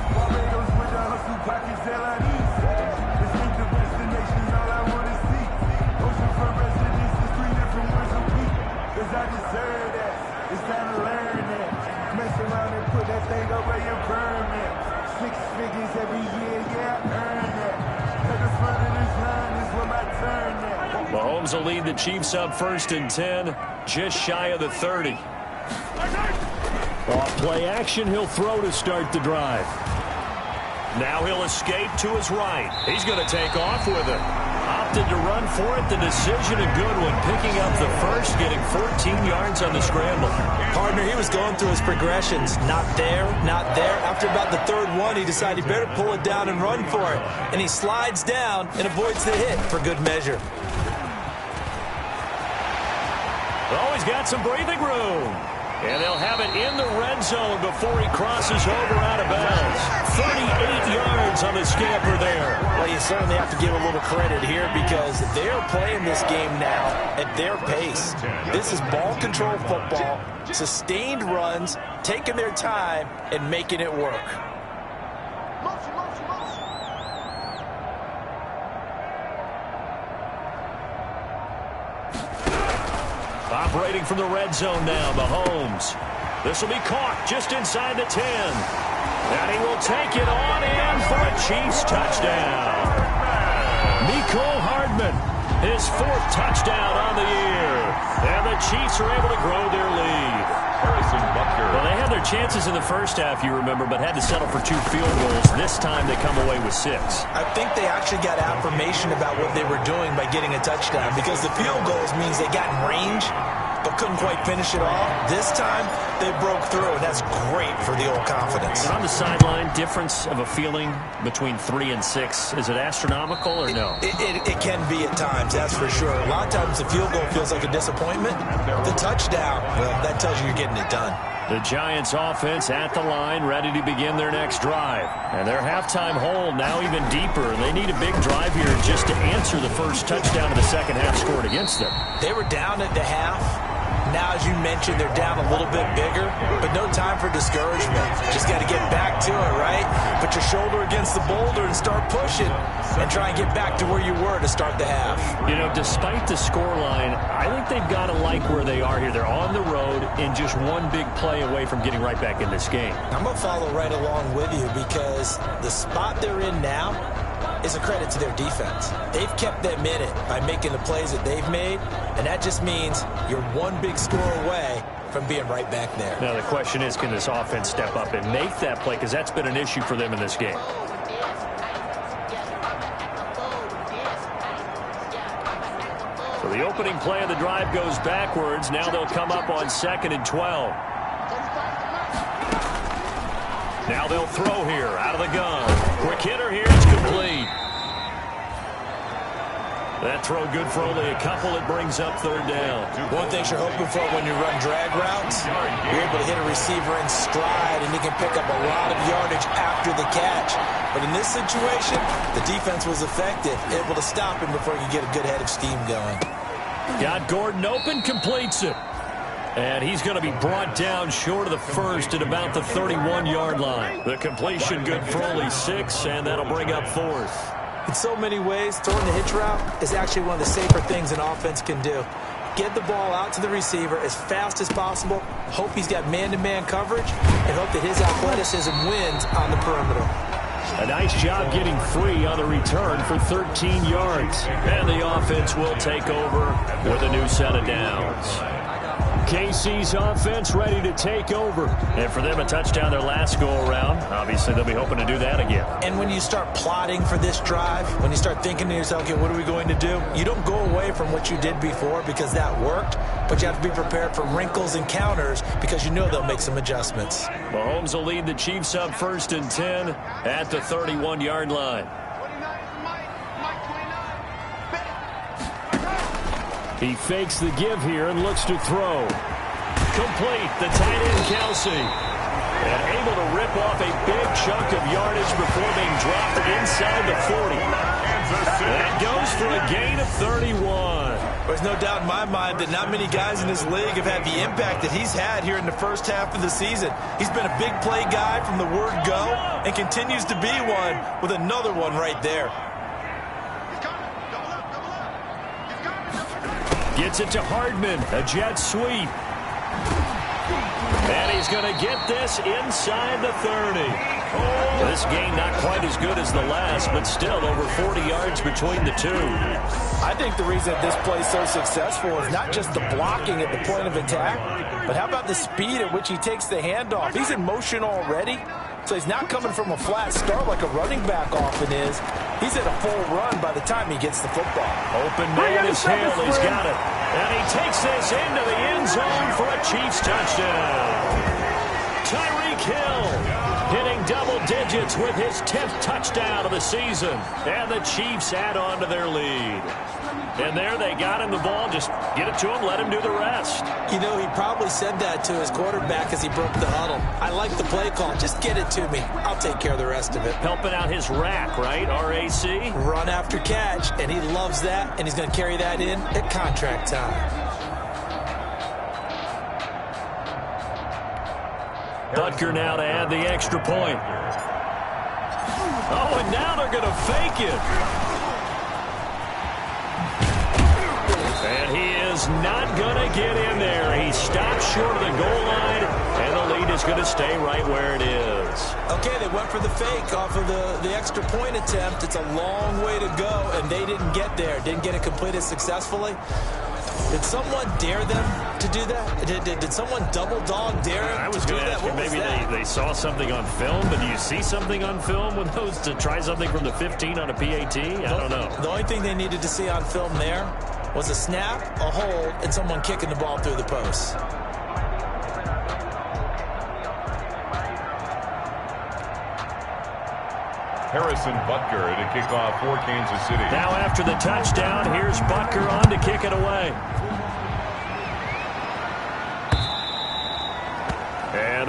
Mahomes will lead the Chiefs up 1st and 10, just shy of the 30. Off play action, he'll throw to start the drive. Now he'll escape to his right. He's going to take off with it. Opted to run for it. The decision, a good one. Picking up the first, getting 14 yards on the scramble. Partner, he was going through his progressions. Not there, not there. After about the third one, he decided he better pull it down and run for it. And he slides down and avoids the hit for good measure. Oh, he's got some breathing room. And they'll have it in the red zone before he crosses over out of bounds. 38 yards on the scamper there. Well, you certainly have to give a little credit here because they're playing this game now at their pace. This is ball control football, sustained runs, taking their time and making it work. Operating from the red zone now, Mahomes. This will be caught just inside the 10. And he will take it on in for a Chiefs touchdown. Mecole Hardman, his 4th touchdown on the year. And the Chiefs are able to grow their lead. Well, they had their chances in the first half, you remember, but had to settle for 2 field goals. This time they come away with 6. I think they actually got affirmation about what they were doing by getting a touchdown because the field goals means they got in range but couldn't quite finish it off. This time, they broke through, and that's great for the old confidence. And on the sideline, difference of a feeling between 3 and 6, is it astronomical or no? It can be at times, that's for sure. A lot of times the field goal feels like a disappointment. The touchdown, well, that tells you you're getting it done. The Giants offense at the line, ready to begin their next drive. And their halftime hold now even deeper. They need a big drive here just to answer the first touchdown of the second half scored against them. They were down at the half. Now, as you mentioned, they're down a little bit bigger, but no time for discouragement. Just got to get back to it, right? Put your shoulder against the boulder and start pushing and try and get back to where you were to start the half. You know, despite the scoreline, I think they've got to like where they are here. They're on the road and just one big play away from getting right back in this game. I'm going to follow right along with you because the spot they're in now is a credit to their defense. They've kept them in it by making the plays that they've made, and that just means you're one big score away from being right back there. Now the question is, can this offense step up and make that play? Because that's been an issue for them in this game. So the opening play of the drive goes backwards. Now they'll come up on 2nd and 12. Now they'll throw here out of the gun. Quick hitter here. It's complete. That throw good for only a couple. It brings up 3rd down. One thing you're hoping for when you run drag routes, you're able to hit a receiver in stride, and he can pick up a lot of yardage after the catch. But in this situation, the defense was effective, able to stop him before he could get a good head of steam going. Got Gordon open, completes it. And he's going to be brought down short of the first at about the 31-yard line. The completion good for only 6, and that'll bring up 4th. In so many ways, throwing the hitch route is actually one of the safer things an offense can do. Get the ball out to the receiver as fast as possible, hope he's got man-to-man coverage, and hope that his athleticism wins on the perimeter. A nice job getting free on the return for 13 yards. And the offense will take over with a new set of downs. KC's offense ready to take over. And for them, a touchdown their last go-around. Obviously, they'll be hoping to do that again. And when you start plotting for this drive, when you start thinking to yourself, okay, what are we going to do? You don't go away from what you did before because that worked, but you have to be prepared for wrinkles and counters because you know they'll make some adjustments. Mahomes will lead the Chiefs up 1st and 10 at the 31-yard line. He fakes the give here and looks to throw. Complete, the tight end Kelsey. And able to rip off a big chunk of yardage before being dropped inside the 40. That goes for a gain of 31. There's no doubt in my mind that not many guys in this league have had the impact that he's had here in the first half of the season. He's been a big play guy from the word go and continues to be one with another one right there. Gets it to Hardman, a jet sweep. And he's going to get this inside the 30. This game not quite as good as the last, but still over 40 yards between the two. I think the reason that this play is so successful is not just the blocking at the point of attack, but how about the speed at which he takes the handoff? He's in motion already, so he's not coming from a flat start like a running back often is. He's at a full run by the time he gets the football. Open man is Hill. He's got it. And he takes this into the end zone for a Chiefs touchdown. Tyreek Hill hitting double digits with his 10th touchdown of the season. And the Chiefs add on to their lead. And there they got him the ball. Just get it to him, let him do the rest. You know, he probably said that to his quarterback as he broke the huddle. I like the play call. Just get it to me. I'll take care of the rest of it. Helping out his rack, right? RAC? Run after catch, and he loves that, and he's going to carry that in at contract time. Butker now to add the extra point. Oh, and now they're going to fake it. And he is not going to get in there. He stops short of the goal line, and the lead is going to stay right where it is. Okay, they went for the fake off of the extra point attempt. It's a long way to go, and they didn't get there. Didn't get it completed successfully. Did someone dare them to do that? Did someone double dog dare them I was going to ask you, maybe they saw something on film, but do you see something on film with those to try something from the 15 on a PAT? I don't know. The only thing they needed to see on film there was a snap, a hold, and someone kicking the ball through the post. Harrison Butker to kick off for Kansas City. Now after the touchdown, here's Butker on to kick it away.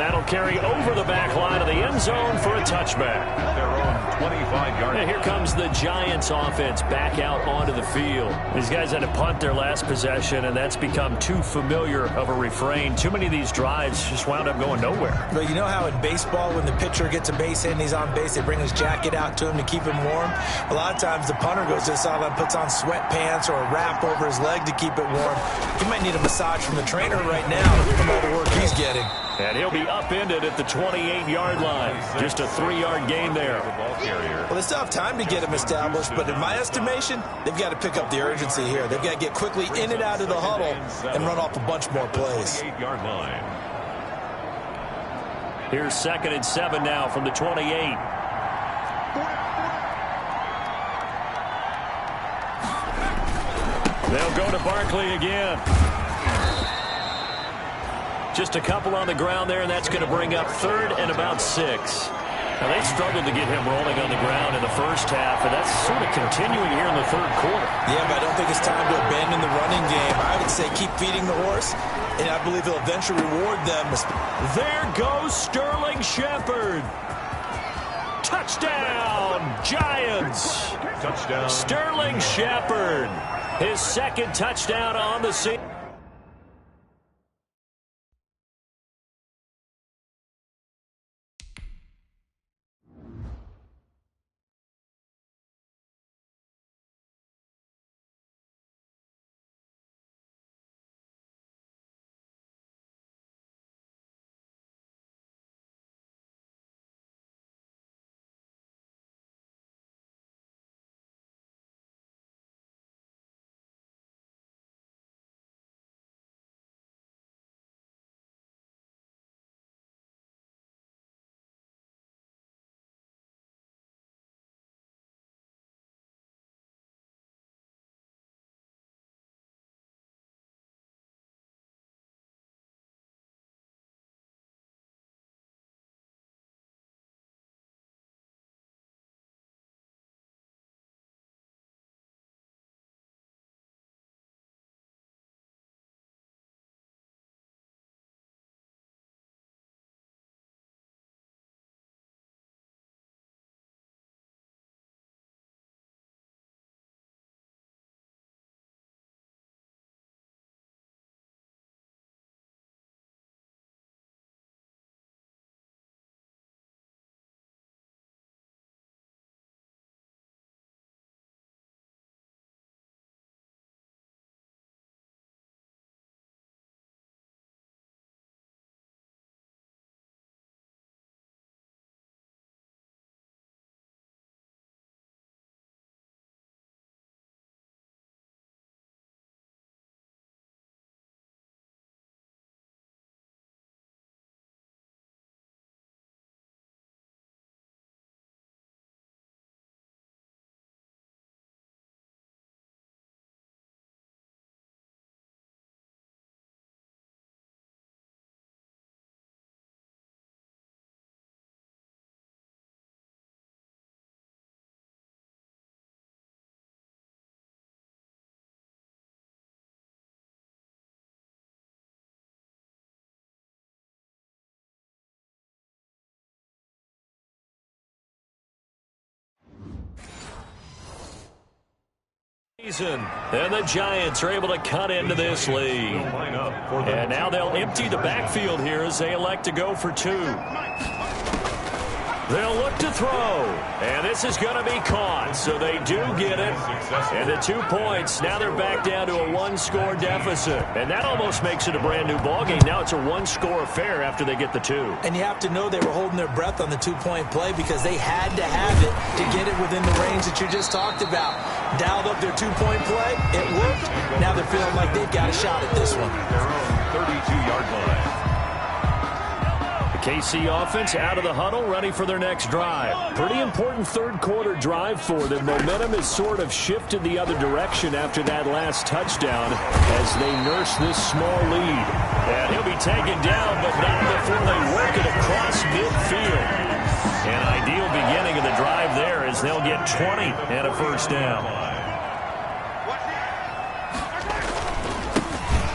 That'll carry over the back line of the end zone for a touchback. Their own 25-yard. And here comes the Giants offense back out onto the field. These guys had to punt their last possession, and that's become too familiar of a refrain. Too many of these drives just wound up going nowhere. But you know how in baseball, when the pitcher gets a base hit and he's on base, they bring his jacket out to him to keep him warm? A lot of times the punter goes to the sideline, puts on sweatpants or a wrap over his leg to keep it warm. He might need a massage from the trainer right now from all the work he's getting. And he'll be upended at the 28-yard line. Just a 3-yard gain there. Well, they still have time to get him established, but in my estimation, they've got to pick up the urgency here. They've got to get quickly in and out of the huddle and run off a bunch more plays. 28-yard line. Here's 2nd and 7 now from the 28. They'll go to Barkley again. Just a couple on the ground there, and that's going to bring up 3rd and about 6. Now, they struggled to get him rolling on the ground in the first half, and that's sort of continuing here in the 3rd quarter. Yeah, but I don't think it's time to abandon the running game. I would say keep feeding the horse, and I believe he'll eventually reward them. There goes Sterling Shepard. Touchdown, Giants. Touchdown. Sterling Shepard, his 2nd touchdown on the season. And the Giants are able to cut into this lead. And now they'll empty the backfield here as they elect to go for 2. They'll look to throw. And this is going to be caught. So they do get it. And the 2 points. Now they're back down to a 1-score deficit. And that almost makes it a brand-new ballgame. Now it's a 1-score affair after they get the 2. And you have to know they were holding their breath on the 2-point play because they had to have it to get it within the range that you just talked about. Dialed up their 2-point play. It worked. Now they're feeling like they've got a shot at this one. Their own 32-yard line. KC offense out of the huddle, ready for their next drive. Pretty important 3rd quarter drive for them. Momentum has sort of shifted the other direction after that last touchdown as they nurse this small lead. And he'll be taken down, but not before they work it across midfield. An ideal beginning of the drive there as they'll get 20 and a first down.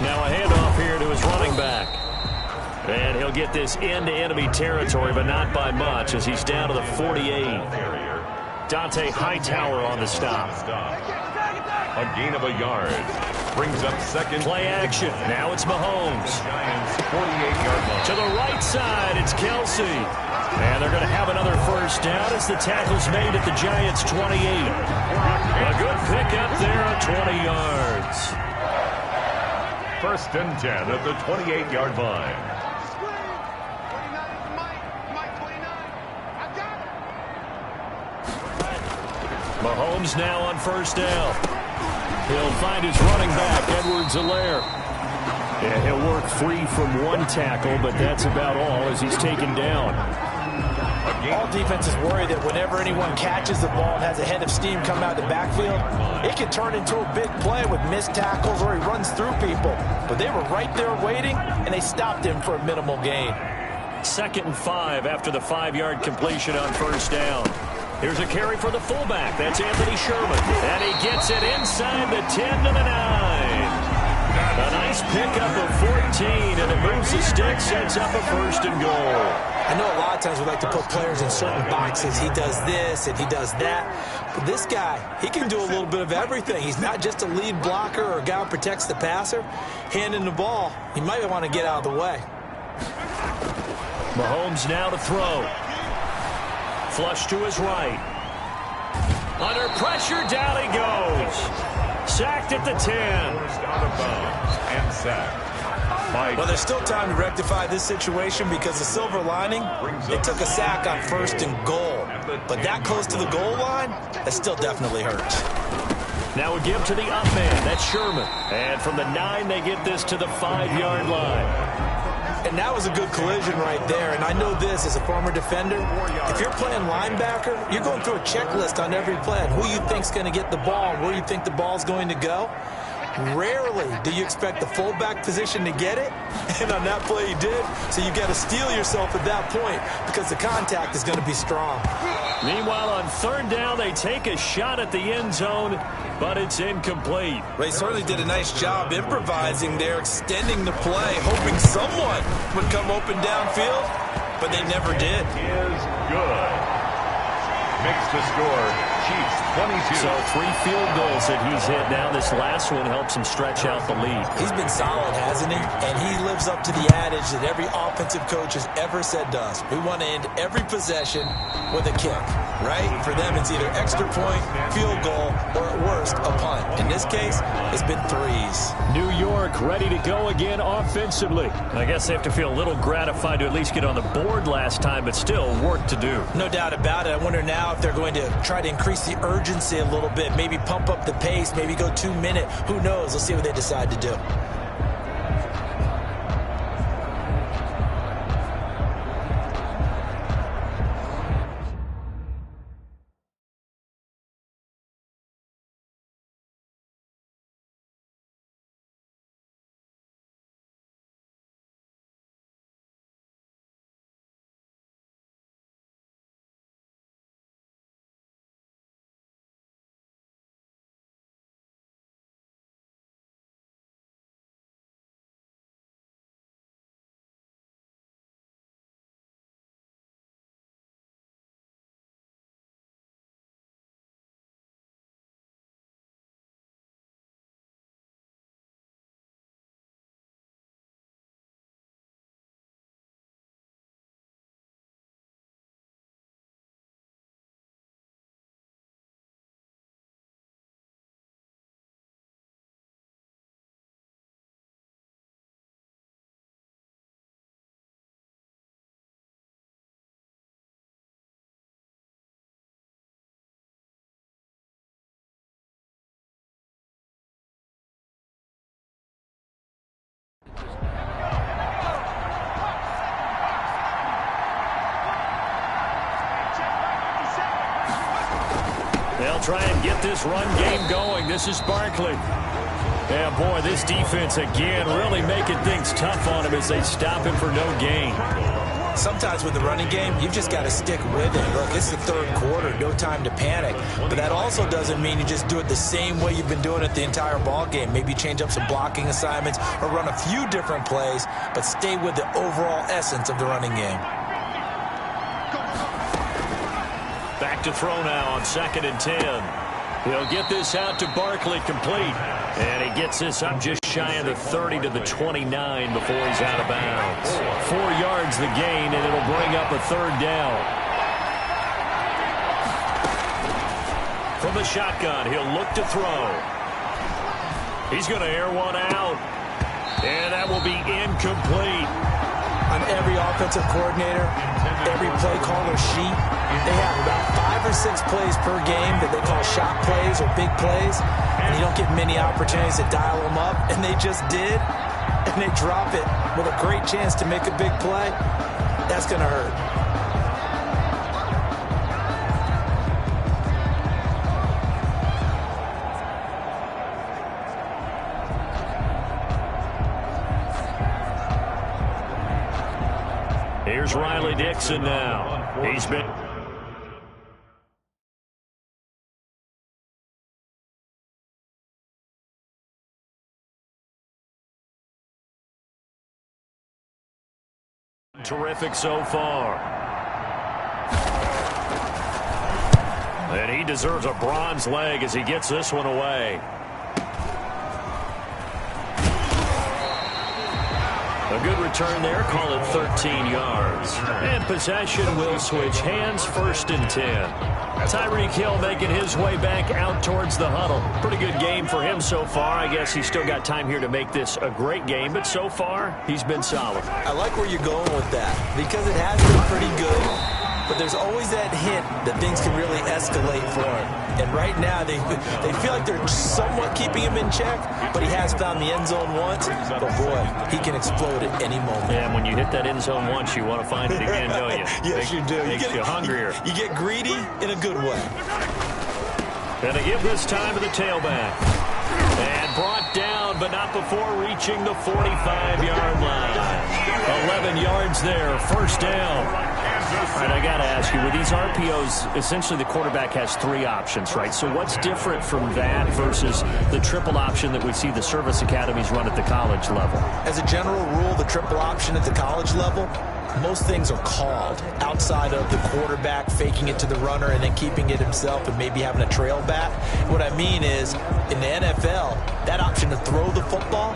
Now a handoff here to his running back. And he'll get this into enemy territory, but not by much, as he's down to the 48. Dante Hightower on the stop. A gain of a yard. Brings up second. Play action. Now it's Mahomes. Giants 48-yard line. To the right side, it's Kelsey. And they're going to have another first down as the tackle's made at the Giants' 28. A good pickup there on 20 yards. First and 10 at the 28-yard line. Mahomes now on first down. He'll find his running back, Edwards-Helaire. Yeah, he'll work free from one tackle, but that's about all as he's taken down. All defenses worry that whenever anyone catches the ball and has a head of steam come out of the backfield, it can turn into a big play with missed tackles or he runs through people. But they were right there waiting, and they stopped him for a minimal gain. 2nd and 5 after the 5-yard completion on first down. Here's a carry for the fullback. That's Anthony Sherman. And he gets it inside the 10 to the 9. A nice pickup of 14, and it moves the stick, sets up a 1st and goal. I know a lot of times we like to put players in certain boxes. He does this and he does that. But this guy, he can do a little bit of everything. He's not just a lead blocker or a guy who protects the passer. Handing the ball, he might want to get out of the way. Mahomes now to throw. Flush to his right. Under pressure, down he goes. Sacked at the 10. Out of bounds and sacked. Well, there's still time to rectify this situation because the silver lining, they took a sack on 1st and goal. But that close to the goal line, that still definitely hurts. Now a give to the up man. That's Sherman. And from the 9, they get this to the 5-yard line. And that was a good collision right there. And I know this as a former defender. If you're playing linebacker, you're going through a checklist on every play on who you think's going to get the ball and where you think the ball's going to go. Rarely do you expect the fullback position to get it. And on that play he did. So you got to steel yourself at that point because the contact is going to be strong. Meanwhile, on 3rd down, they take a shot at the end zone, but it's incomplete. They certainly did a nice job improvising there, extending the play, hoping someone would come open downfield, but they never did. Is good. Makes the score. Chiefs 22. So 3 field goals that he's hit now. This last one helps him stretch out the lead. He's been solid, hasn't he? And he lives up to the adage that every offensive coach has ever said to us. We want to end every possession with a kick, right? For them, it's either extra point, field goal, or at worst, a punt. In this case, it's been 3s. New York ready to go again offensively. I guess they have to feel a little gratified to at least get on the board last time, but still work to do. No doubt about it. I wonder now if they're going to try to increase the urgency a little bit, maybe pump up the pace, maybe go 2-minute. Who knows? We'll see what they decide to do. They'll try and get this run game going. This is Barkley. Yeah, boy, this defense again really making things tough on him as they stop him for no gain. Sometimes with the running game, you've just got to stick with it. Look, it's the third quarter, no time to panic. But that also doesn't mean you just do it the same way you've been doing it the entire ball game. Maybe change up some blocking assignments or run a few different plays, but stay with the overall essence of the running game. Back to throw now on 2nd and 10. He'll get this out to Barkley, complete. And he gets this up just shy of the 30 to the 29 before he's out of bounds. 4 yards the gain, and it'll bring up a 3rd down. From the shotgun, he'll look to throw. He's going to air one out. And that will be incomplete. On every offensive coordinator, every play caller sheet, they have about 5 or 6 plays per game that they call shot plays or big plays, and you don't get many opportunities to dial them up, and they just did, and they drop it with a great chance to make a big play. That's going to hurt. Here's Riley Dixon now. He's been... terrific so far. And he deserves a bronze leg as he gets this one away. A good return there. Call it 13 yards. And possession will switch hands. 1st and 10. Tyreek Hill making his way back out towards the huddle. Pretty good game for him so far. I guess he's still got time here to make this a great game, but so far he's been solid. I like where you're going with that because it has been pretty good. But there's always that hint that things can really escalate for him. And right now, they feel like they're somewhat keeping him in check, but he has found the end zone once. But, boy, he can explode at any moment. Yeah, and when you hit that end zone once, you want to find it again, don't you? Yes, you do. Makes you hungrier. You get greedy in a good way. And they give this time to the tailback. And brought down, but not before reaching the 45-yard line. 11 yards there, 1st down. All right, I got to ask you, with these RPOs, essentially the quarterback has 3 options, right? So what's different from that versus the triple option that we see the service academies run at the college level? As a general rule, the triple option at the college level, most things are called outside of the quarterback faking it to the runner and then keeping it himself and maybe having a trail back. What I mean is, in the NFL, that option to throw the football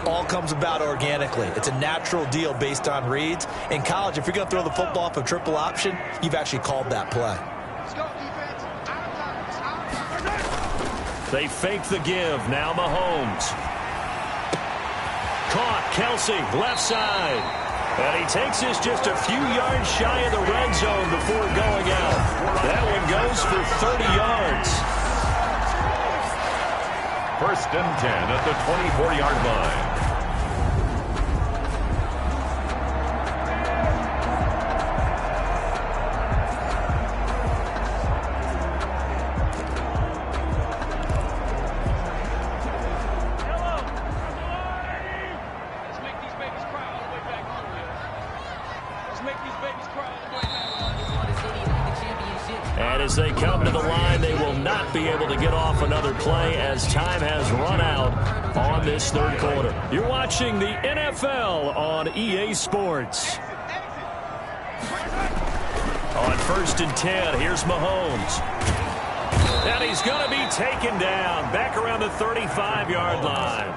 all comes about organically. It's a natural deal based on reads. In college, if you're going to throw the football for triple option, you've actually called that play. They fake the give. Now Mahomes. Caught. Kelsey, left side. And he takes this just a few yards shy of the red zone before going out. That one goes for 30 yards. 1st and 10 at the 24-yard line. And as they come to the line, they will not be able to get off another play as time has run out on this 3rd quarter. You're watching the NFL on EA Sports. On 1st and 10, here's Mahomes. And he's going to be taken down back around the 35-yard line.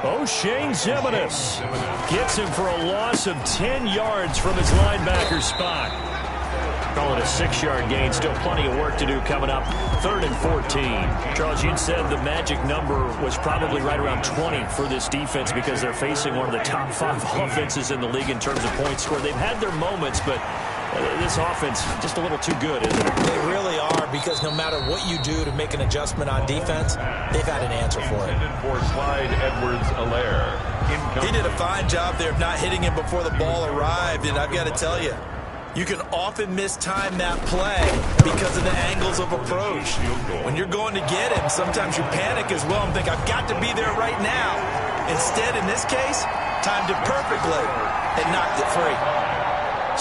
O'Shane Ximines gets him for a loss of 10 yards from his linebacker spot. Call it a 6-yard gain. Still plenty of work to do coming up. 3rd and 14. Charles, you said the magic number was probably right around 20 for this defense because they're facing one of the top 5 offenses in the league in terms of points scored. They've had their moments, but this offense just a little too good, isn't it? They really are, because no matter what you do to make an adjustment on defense, they've had an answer for it. For Clyde Edwards-Helaire. He did a fine job there of not hitting him before the ball arrived, and I've got to tell you, you can often mistime that play because of the angles of approach. When you're going to get him, sometimes you panic as well and think, I've got to be there right now. Instead, in this case, timed it perfectly and knocked it free.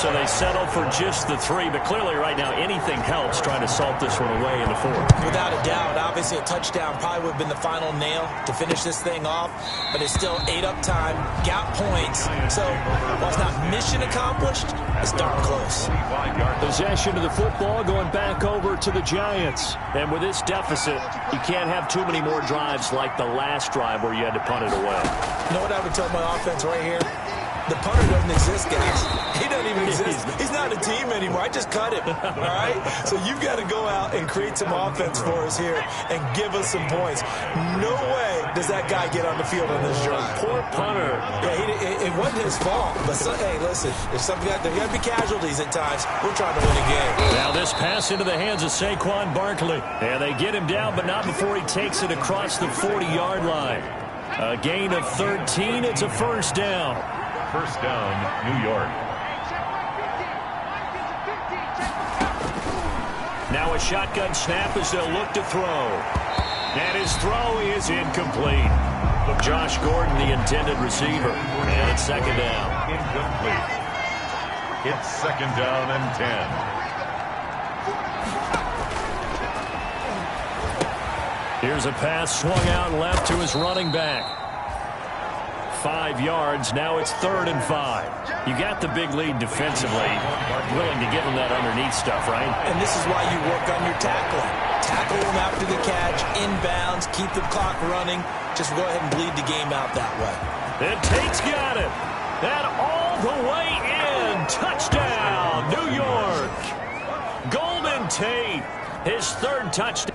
So they settle for just the 3, but clearly right now anything helps trying to salt this one away in the 4th. Without a doubt, obviously a touchdown probably would have been the final nail to finish this thing off, but it's still ate up time, got points. So while it's not mission accomplished, it's darn close. Possession of the football going back over to the Giants. And with this deficit, you can't have too many more drives like the last drive where you had to punt it away. You know what I would tell my offense right here? The punter doesn't exist, guys. He doesn't even exist. He's not a team anymore. I just cut him, all right? So you've got to go out and create some offense for us here and give us some points. No way does that guy get on the field on this drive. Poor punter. Yeah, it wasn't his fault. But, hey, listen, if something there got to be casualties at times. We're trying to win a game. Now this pass into the hands of Saquon Barkley. And they get him down, but not before he takes it across the 40-yard line. A gain of 13. It's a first down. First down, New York. Now a shotgun snap as they'll look to throw. And his throw is incomplete. Josh Gordon, the intended receiver. And it's second down. Incomplete. It's second down and 10. Here's a pass swung out left to his running back. 5 yards. Now it's 3rd and 5. You got the big lead defensively. Willing to give him that underneath stuff, right? And this is why you work on your tackling. Tackle him after the catch, inbounds, keep the clock running. Just go ahead and bleed the game out that way. And Tate's got it. And all the way in. Touchdown, New York. Golden Tate, his 3rd touchdown.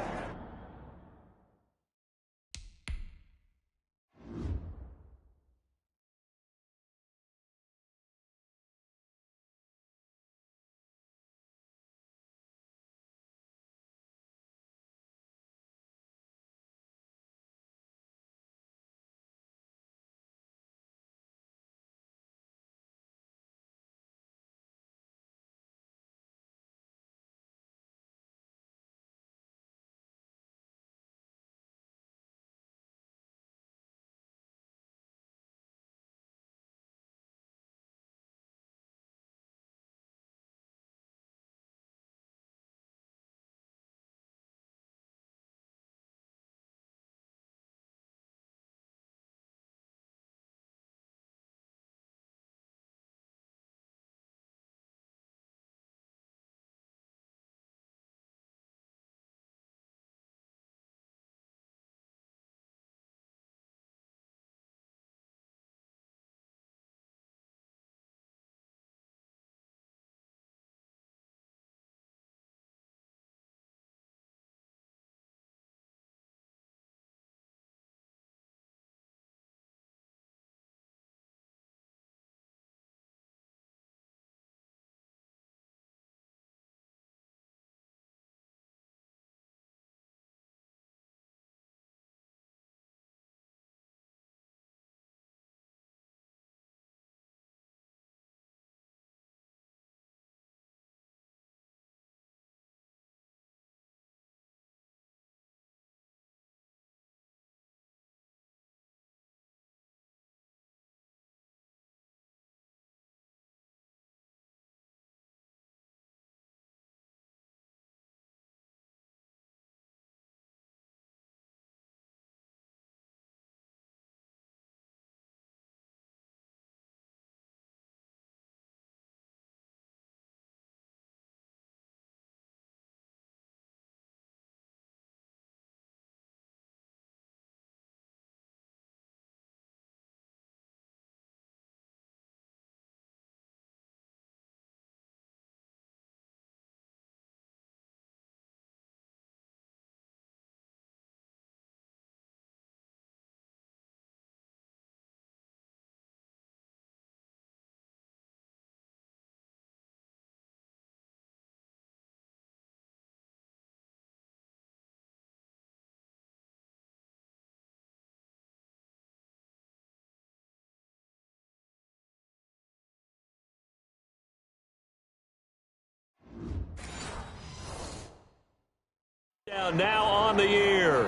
Now on the year.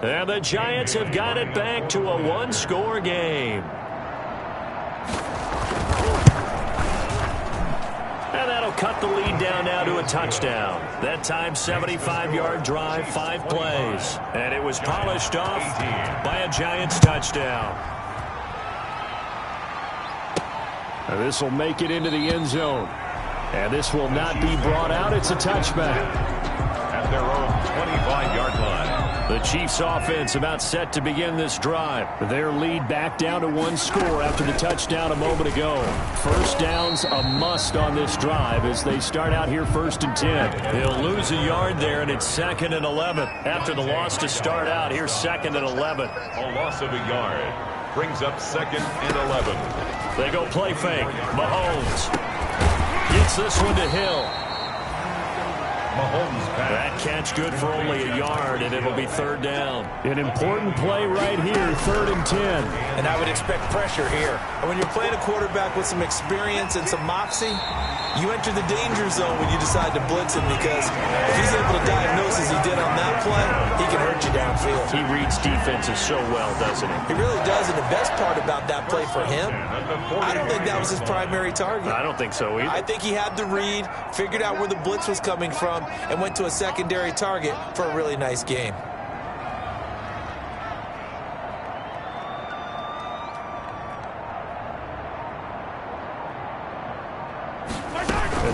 And the Giants have got it back to a one-score game. cut the lead down now to a touchdown. That time, 75-yard drive, 5 plays. And it was polished off by a Giants touchdown. This will make it into the end zone. And this will not be brought out. It's a touchback. At their own 25-yard line. The Chiefs offense about set to begin this drive. Their lead back down to 1 score after the touchdown a moment ago. First down's a must on this drive as they start out here 1st and 10. They'll lose a yard there, and it's 2nd and 11. After the loss to start out, here's 2nd and 11. A loss of a yard brings up 2nd and 11. They go play fake. Mahomes gets this one to Hill. Mahomes pass. That catch good for only a yard, and it'll be 3rd down. An important play right here, 3rd and 10. And I would expect pressure here. And when you're playing a quarterback with some experience and some moxie, you enter the danger zone when you decide to blitz him, because if he's able to diagnose as he did on that play, he can hurt you downfield. He reads defenses so well, doesn't he? He really does, and the best part about that play for him, I don't think that was his primary target. I don't think so either. I think he had the read, figured out where the blitz was coming from, and went to a secondary target for a really nice game.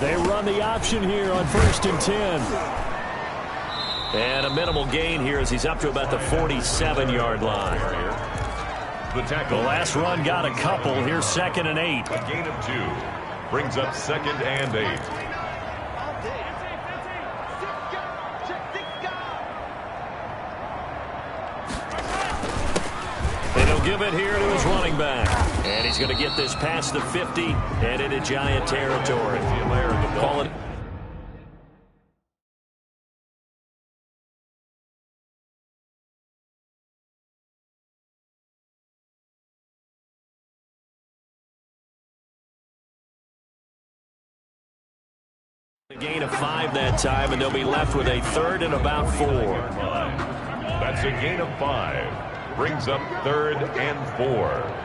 They run the option here on 1st and 10. And a minimal gain here as he's up to about the 47-yard line. The last run got a couple. Here's 2nd and 8. A gain of 2 brings up 2nd and 8. And he'll give it here to his running back. And he's going to get this past the 50 and into Giant territory. Call it. A gain of 5 that time, and they'll be left with a 3rd and about 4. That's a gain of 5. Brings up 3rd and 4.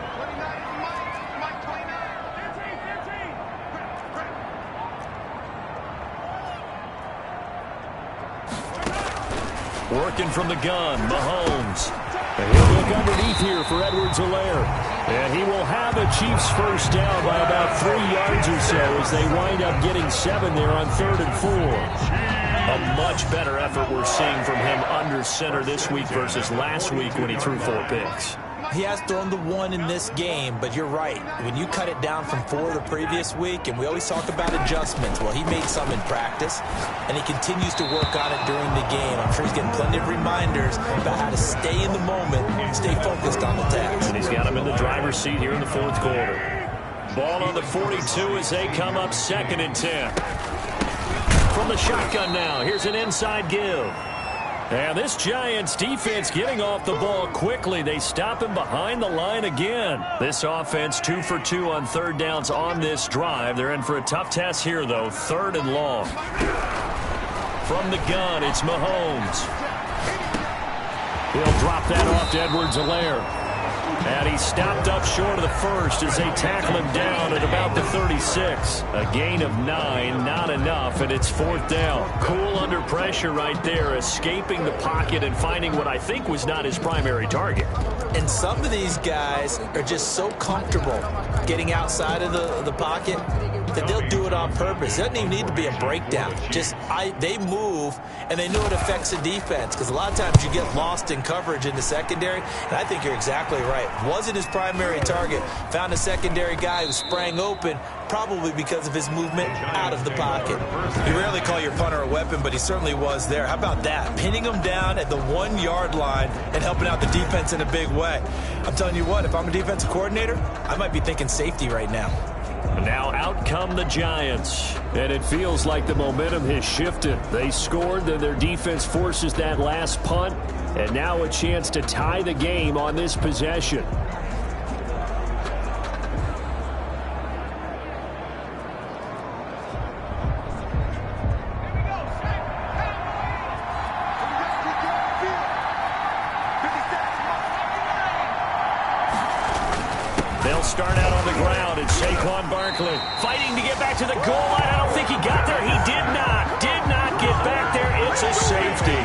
Working from the gun, Mahomes. And he'll look underneath here for Edwards-Helaire. And he will have a Chiefs first down by about 3 yards or so as they wind up getting 7 there on 3rd and 4. A much better effort we're seeing from him under center this week versus last week when he threw 4 picks. He has thrown the 1 in this game, but you're right. When you cut it down from 4 the previous week, and we always talk about adjustments, well, he made some in practice, and he continues to work on it during the game. I'm sure he's getting plenty of reminders about how to stay in the moment and stay focused on the task. And he's got him in the driver's seat here in the 4th quarter. Ball on the 42 as they come up 2nd and 10. From the shotgun now, here's an inside give. And this Giants defense getting off the ball quickly. They stop him behind the line again. This offense 2 for 2 on 3rd downs on this drive. They're in for a tough test here, though. 3rd and long. From the gun, it's Mahomes. He'll drop that off to Edwards-Helaire. And he stopped up short of the 1st as they tackle him down at about the 36. A gain of 9, not enough, and it's 4th down. Cool under pressure right there, escaping the pocket and finding what I think was not his primary target. And some of these guys are just so comfortable getting outside of the pocket that they'll do it on purpose. It doesn't even need to be a breakdown. They move, and they know it affects the defense, because a lot of times you get lost in coverage in the secondary, and I think you're exactly right. Wasn't his primary target. Found a secondary guy who sprang open, probably because of his movement out of the pocket. You rarely call your punter a weapon, but he certainly was there. How about that? Pinning him down at the 1-yard line and helping out the defense in a big way. I'm telling you what, if I'm a defensive coordinator, I might be thinking safety right now. Now out come the Giants. And it feels like the momentum has shifted. They scored, then their defense forces that last punt. And now a chance to tie the game on this possession. They'll He'll start out on the ground. It's Saquon Barkley fighting to get back to the goal line. I don't think he got there. He did not get back there. It's a safety.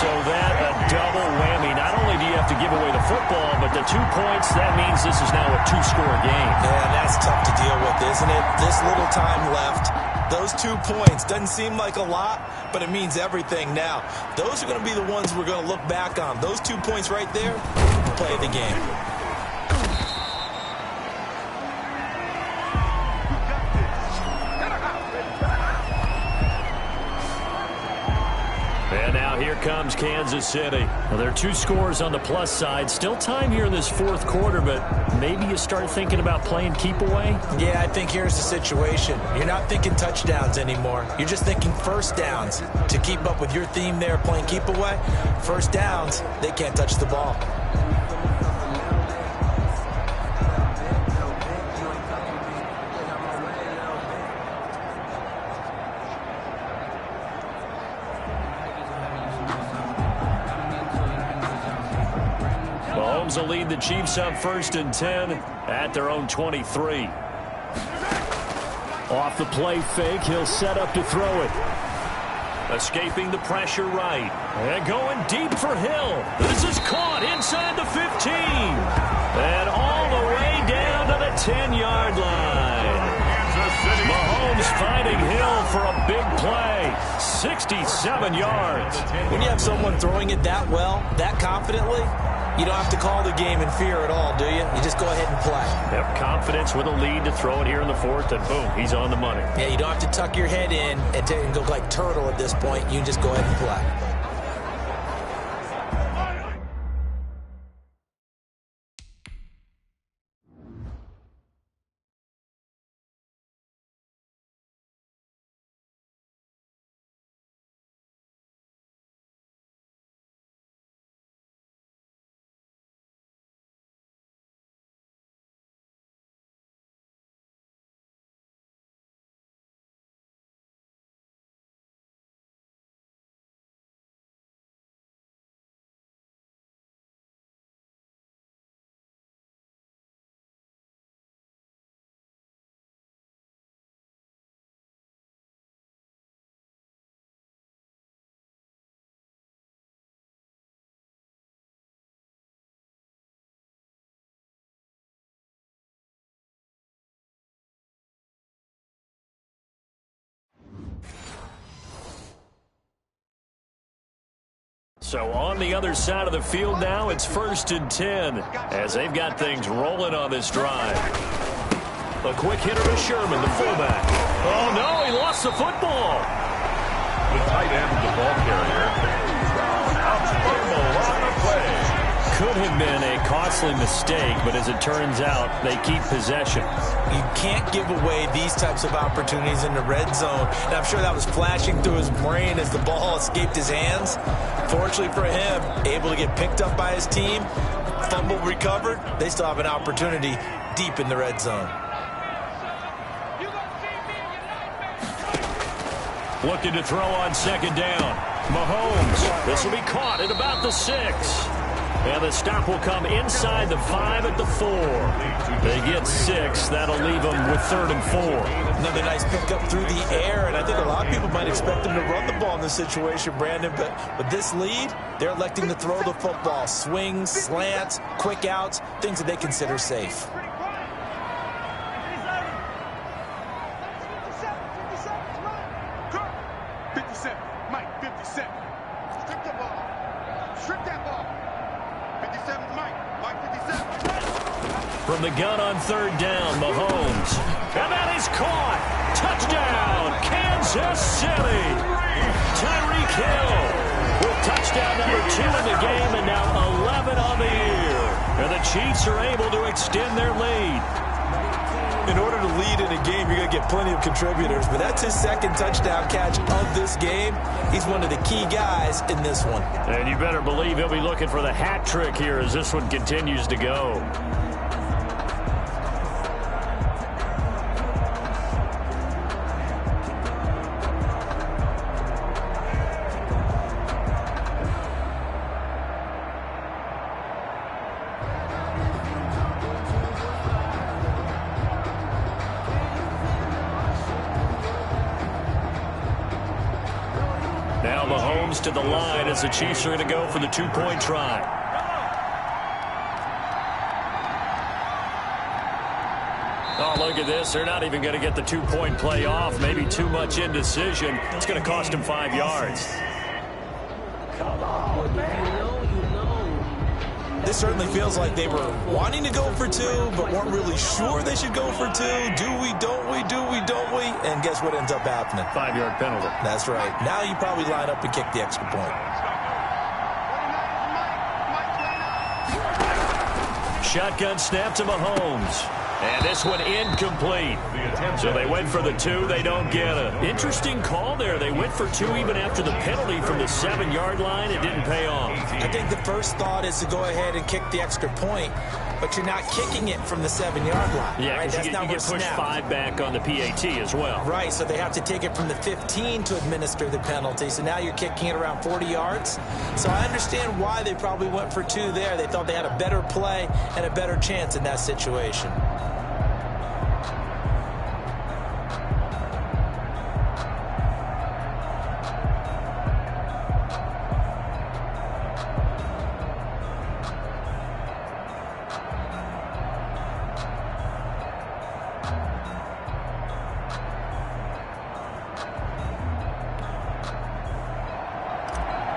So that a double whammy. Not only do you have to give away the football, but the 2 points, that means this is now a 2-score game. Yeah, that's tough to deal with, isn't it? This little time left. Those 2 points doesn't seem like a lot, but it means everything now. Those are going to be the ones we're going to look back on. Those 2 points right there, play of the game. And now here comes Kansas City. Well, there are 2 scores on the plus side. Still time here in this fourth quarter, but maybe you start thinking about playing keep away? Yeah, I think here's the situation. You're not thinking touchdowns anymore. You're just thinking first downs. To keep up with your theme there, playing keep away, first downs, they can't touch the ball. Mahomes will lead the Chiefs up 1st and 10 at their own 23. Off the play fake, he'll set up to throw it. Escaping the pressure right. And going deep for Hill. This is caught inside the 15. And all the way down to the 10-yard line. Mahomes finding Hill for a big play. 67 yards. When you have someone throwing it that well, that confidently, you don't have to call the game in fear at all, do you? You just go ahead and play. Have confidence with a lead to throw it here in the fourth, and boom, he's on the money. Yeah, you don't have to tuck your head in and go like turtle at this point. You just go ahead and play. So on the other side of the field now, it's 1st and 10 as they've got things rolling on this drive. A quick hitter to Sherman, the fullback. Oh, no, he lost the football. The tight end of the ball carrier. Out on the play. Could have been a costly mistake, but as it turns out, they keep possession. You can't give away these types of opportunities in the red zone. And I'm sure that was flashing through his brain as the ball escaped his hands. Fortunately for him, able to get picked up by his team, fumble recovered. They still have an opportunity deep in the red zone. Looking to throw on 2nd down. Mahomes. This will be caught at about the 6. And the stop will come inside the 5 at the 4. They get 6. That'll leave them with 3rd and 4. Another nice pickup through the air, and I think a lot of people might expect them to run the ball in this situation, Brandon, but with this lead, they're electing to throw the football. Swings, slants, quick outs, things that they consider safe. From the gun on 3rd down, Mahomes. And that is caught. Touchdown, Kansas City. Tyreek Hill with touchdown number 2 in the game and now 11 on the year. And the Chiefs are able to extend their lead. In order to lead in a game, you're going to get plenty of contributors, but that's his 2nd touchdown catch of this game. He's one of the key guys in this one. And you better believe he'll be looking for the hat trick here as this one continues to go. to the line as the Chiefs are going to go for the two-point try. Oh, look at this. They're not even going to get the two-point play off. Maybe too much indecision. It's going to cost them 5 yards. This certainly feels like they were wanting to go for two, but weren't really sure they should go for two. Do we, don't we, do we, don't we? And guess what ends up happening? 5-yard penalty. That's right. Now you probably line up and kick the extra point. Shotgun snap to Mahomes. And this one incomplete. So they went for the two. They don't get it. Interesting call there. They went for two even after the penalty from the 7-yard line. It didn't pay off. I think the first thought is to go ahead and kick the extra point, but you're not kicking it from the 7-yard line. Yeah, right? because you get pushed 5 back on the PAT as well. Right, so they have to take it from the 15 to administer the penalty. So now you're kicking it around 40 yards. So I understand why they probably went for two there. They thought they had a better play and a better chance in that situation.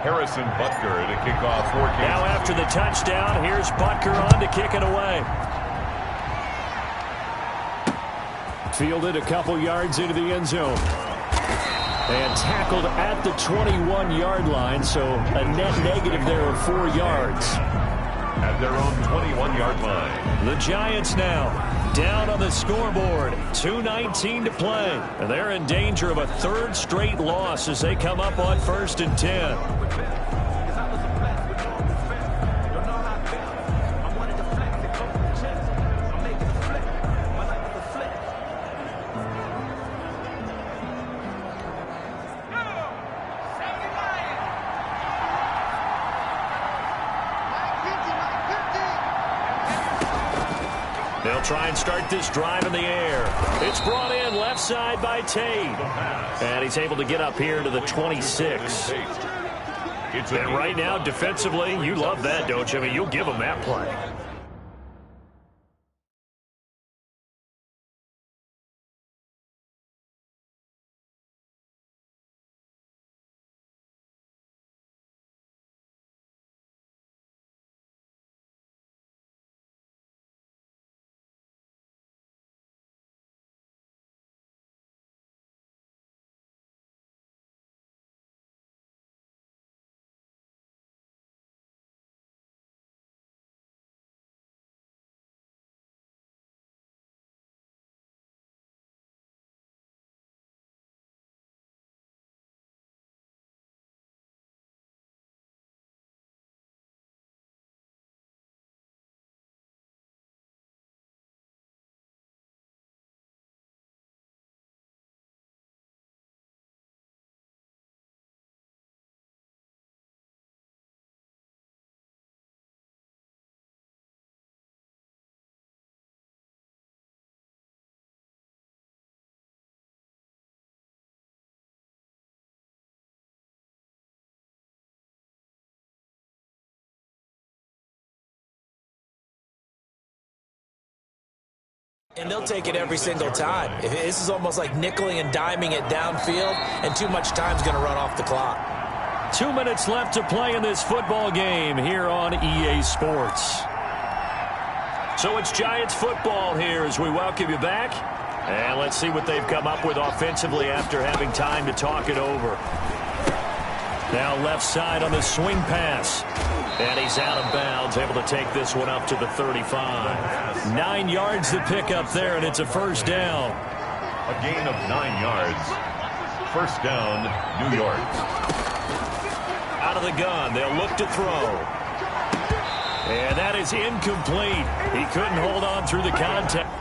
Harrison Butker to kick off for Kansas. Now after the touchdown, here's Butker on to kick it away. Fielded a couple yards into the end zone. And tackled at the 21-yard line, so a net negative there of 4 yards. At their own 21-yard line. The Giants now down on the scoreboard. 2:19 to play. And they're in danger of a third straight loss as they come up on 1st and 10. They'll try and start this drive in the air. It's brought in left side by Tate. And he's able to get up here to the 26. And right now, defensively, you love that, don't you? I mean, you'll give them that play. And they'll take it every single time. This is almost like nickeling and diming it downfield, and too much time's going to run off the clock. 2 minutes left to play in this football game here on EA Sports. So it's Giants football here as we welcome you back. And let's see what they've come up with offensively after having time to talk it over. Now left side on the swing pass. And he's out of bounds, able to take this one up to the 35. 9 yards to pick up there, and it's a first down. A gain of 9 yards. First down, New York. Out of the gun, they'll look to throw. And that is incomplete. He couldn't hold on through the contact.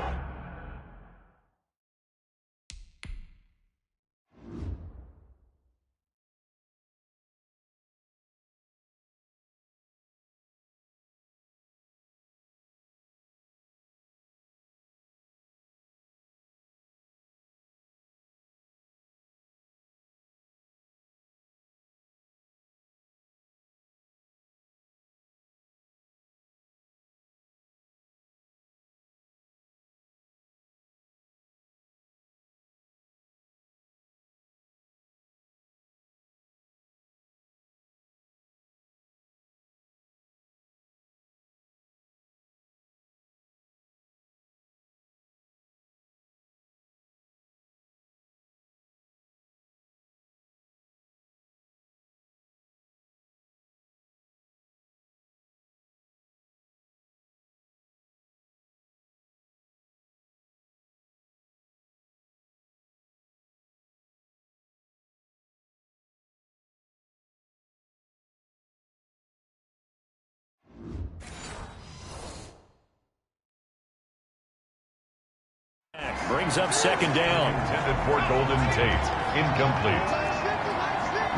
Brings up second down. Intended for Golden Tate. Incomplete.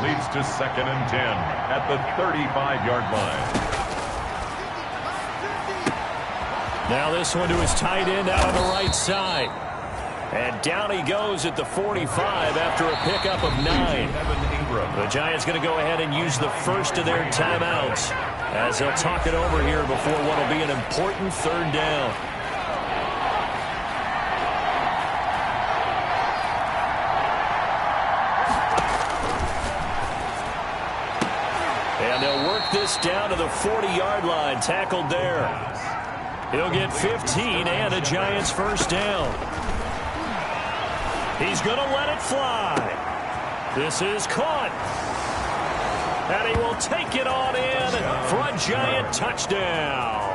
Leads to 2nd and 10 at the 35-yard line. Now this one to his tight end out on the right side. And down he goes at the 45 after a pickup of 9. The Giants going to go ahead and use the first of their timeouts as they'll talk it over here before what will be an important 3rd down. And they'll work this down to the 40-yard line, tackled there. He'll get 15 and a Giants first down. He's going to let it fly. This is caught. And he will take it on in for a Giant touchdown.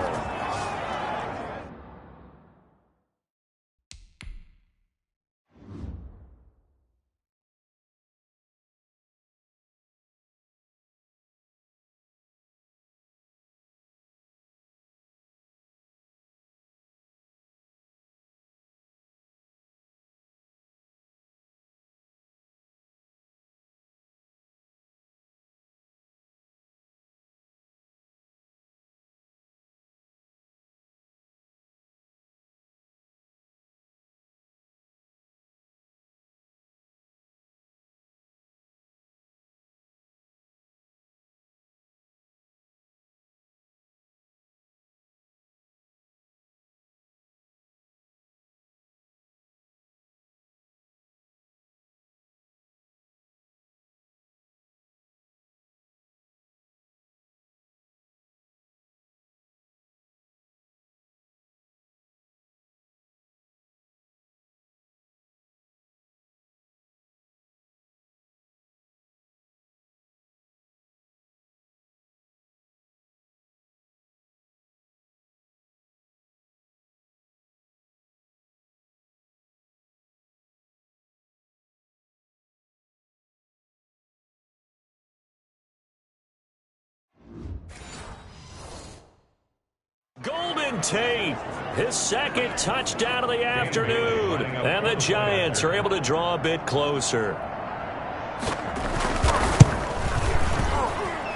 Golden Tate, his 2nd touchdown of the afternoon. And the Giants are able to draw a bit closer.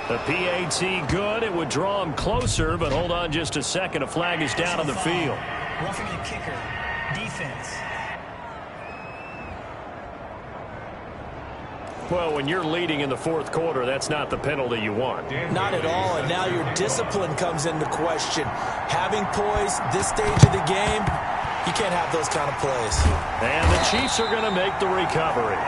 The PAT good. It would draw him closer, but hold on just a second. A flag is down on the field. Roughing the kicker. Defense. Well, when you're leading in the 4th quarter, that's not the penalty you want. Not at all, and now your discipline comes into question. Having poise this stage of the game, you can't have those kind of plays. And the Chiefs are going to make the recovery.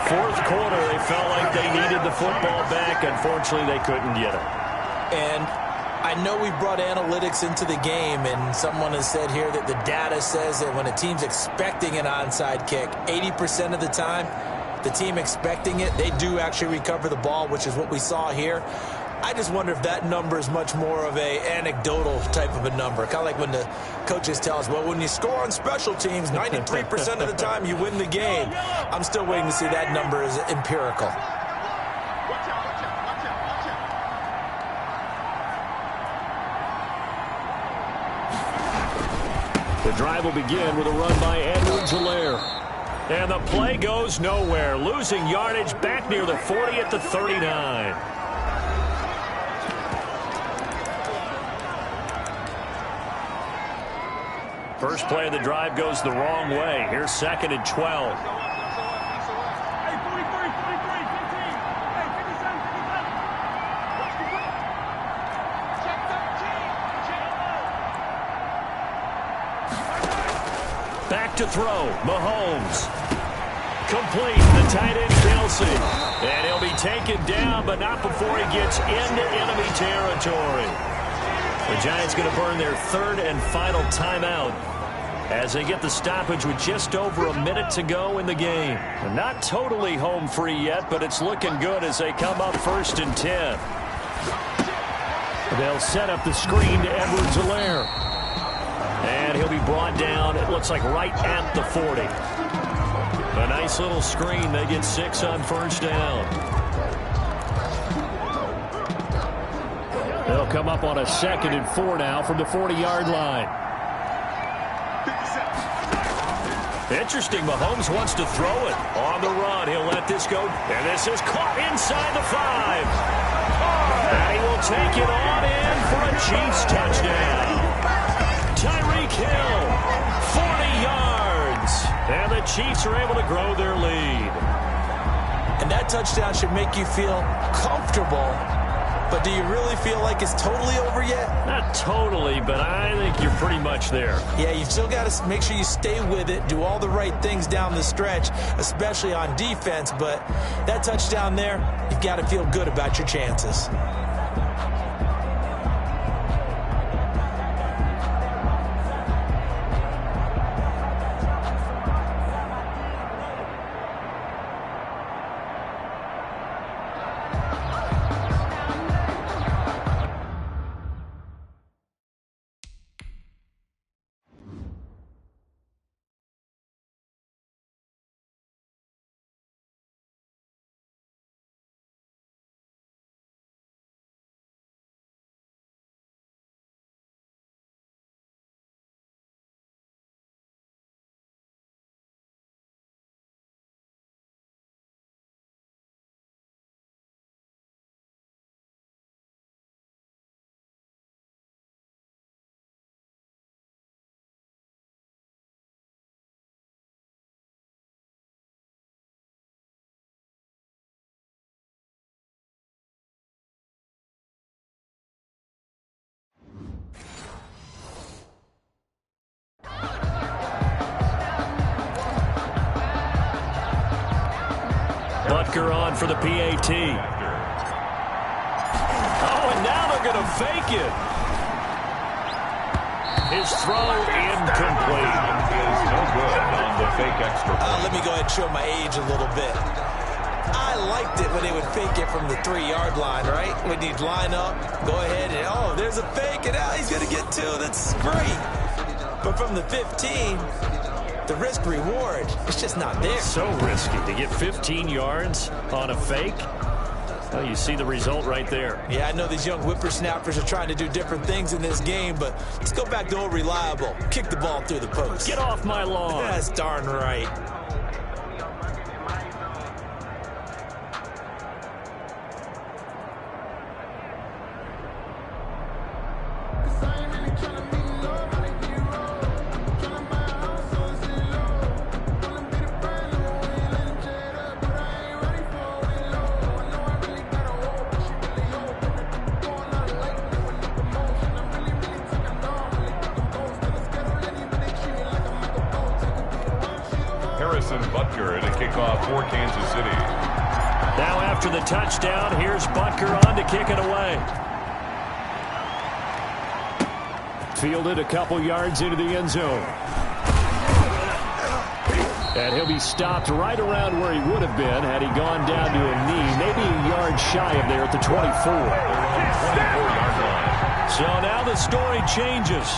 4th quarter, they felt like they needed the football back. Unfortunately, they couldn't get it. And I know we brought analytics into the game, and someone has said here that the data says that when a team's expecting an onside kick, 80% of the time, the team expecting it, they do actually recover the ball, which is what we saw here. I just wonder if that number is much more of a anecdotal type of a number. Kind of like when the coaches tell us, well, when you score on special teams, 93% of the time you win the game. I'm still waiting to see that number is empirical. The drive will begin with a run by Edwards-Helaire. And the play goes nowhere. Losing yardage back near the 40 at the 39. First play of the drive goes the wrong way. Here's 2nd and 12. Back to throw. Mahomes. Complete. The tight end, Kelsey. And he'll be taken down, but not before he gets into enemy territory. The Giants going to burn their 3rd and final timeout as they get the stoppage with just over a minute to go in the game. They're not totally home free yet, but it's looking good as they come up 1st and 10. They'll set up the screen to Edwards-Helaire. And he'll be brought down, it looks like right at the 40. A nice little screen. They get 6 on 1st down. They'll come up on a 2nd and 4 now from the 40-yard line. Interesting, Mahomes wants to throw it. On the run, he'll let this go. And this is caught inside the 5. And he will take it on in for a Chiefs touchdown. Tyreek Hill, 40 yards. And the Chiefs are able to grow their lead. And that touchdown should make you feel comfortable. But do you really feel like it's totally over yet? Not totally, but I think you're pretty much there. Yeah, you've still got to make sure you stay with it, do all the right things down the stretch, especially on defense. But that touchdown there, you've got to feel good about your chances. Butker on for the PAT. Oh, and now they're going to fake it. His throw incomplete. Is no good on the fake extra point. Let me go ahead and show my age a little bit. I liked it when they would fake it from the 3-yard line, right? When you'd line up, go ahead and, oh, there's a fake, and now he's going to get 2. That's great. But from the 15, the risk-reward, it's just not there. So risky to get 15 yards on a fake. Well, you see the result right there. Yeah, I know these young whippersnappers are trying to do different things in this game, but let's go back to old reliable. Kick the ball through the post. Get off my lawn. That's darn right. Butker to kick off for Kansas City. Now after the touchdown, here's Butker on to kick it away. Fielded a couple yards into the end zone. And he'll be stopped right around where he would have been had he gone down to a knee, maybe a yard shy of there at the 24. 24-yard line. So now the story changes.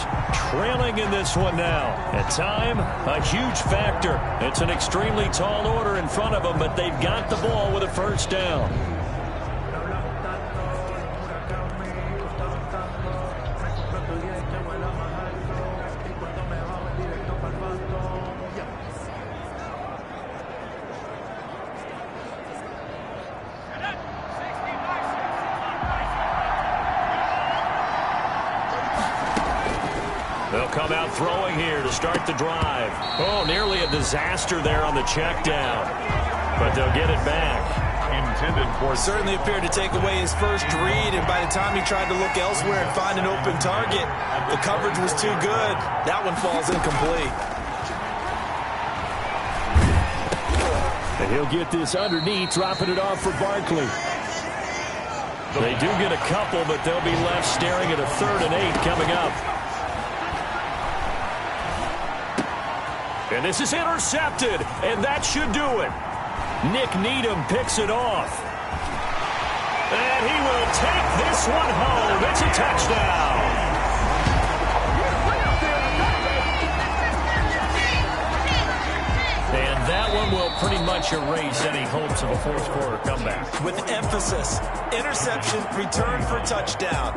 Trailing in this one now. At time, a huge factor. It's an extremely tall order in front of them, but they've got the ball with a first down. They'll come out throwing here to start the drive. Oh, nearly a disaster there on the check down. But they'll get it back. Intended for... Certainly appeared to take away his first read, and by the time he tried to look elsewhere and find an open target, the coverage was too good. That one falls incomplete. And he'll get this underneath, dropping it off for Barkley. They do get a couple, but they'll be left staring at a 3rd and 8 coming up. And this is intercepted, and that should do it. Nick Needham picks it off. And he will take this one home. It's a touchdown. And that one will pretty much erase any hopes of a fourth-quarter comeback. With emphasis, interception, return for touchdown.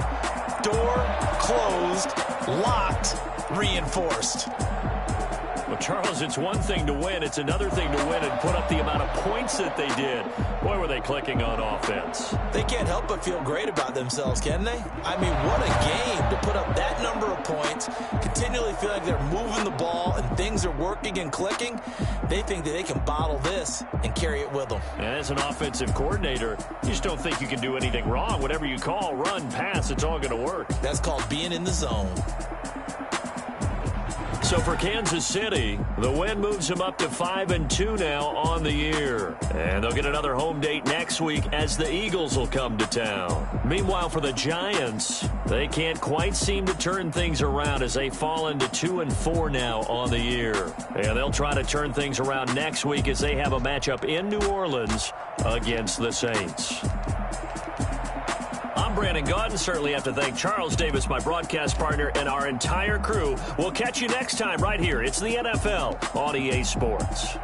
Door closed, locked, reinforced. Well, Charles, it's one thing to win. It's another thing to win and put up the amount of points that they did. Boy, were they clicking on offense. They can't help but feel great about themselves, can they? I mean, what a game to put up that number of points, continually feel like they're moving the ball and things are working and clicking. They think that they can bottle this and carry it with them. And as an offensive coordinator, you just don't think you can do anything wrong. Whatever you call, run, pass, it's all going to work. That's called being in the zone. So for Kansas City, the win moves them up to 5-2 now on the year. And they'll get another home date next week as the Eagles will come to town. Meanwhile, for the Giants, they can't quite seem to turn things around as they fall into 2-4 now on the year. And they'll try to turn things around next week as they have a matchup in New Orleans against the Saints. I'm Brandon Gaudin. Certainly have to thank Charles Davis, my broadcast partner, and our entire crew. We'll catch you next time right here. It's the NFL on EA Sports.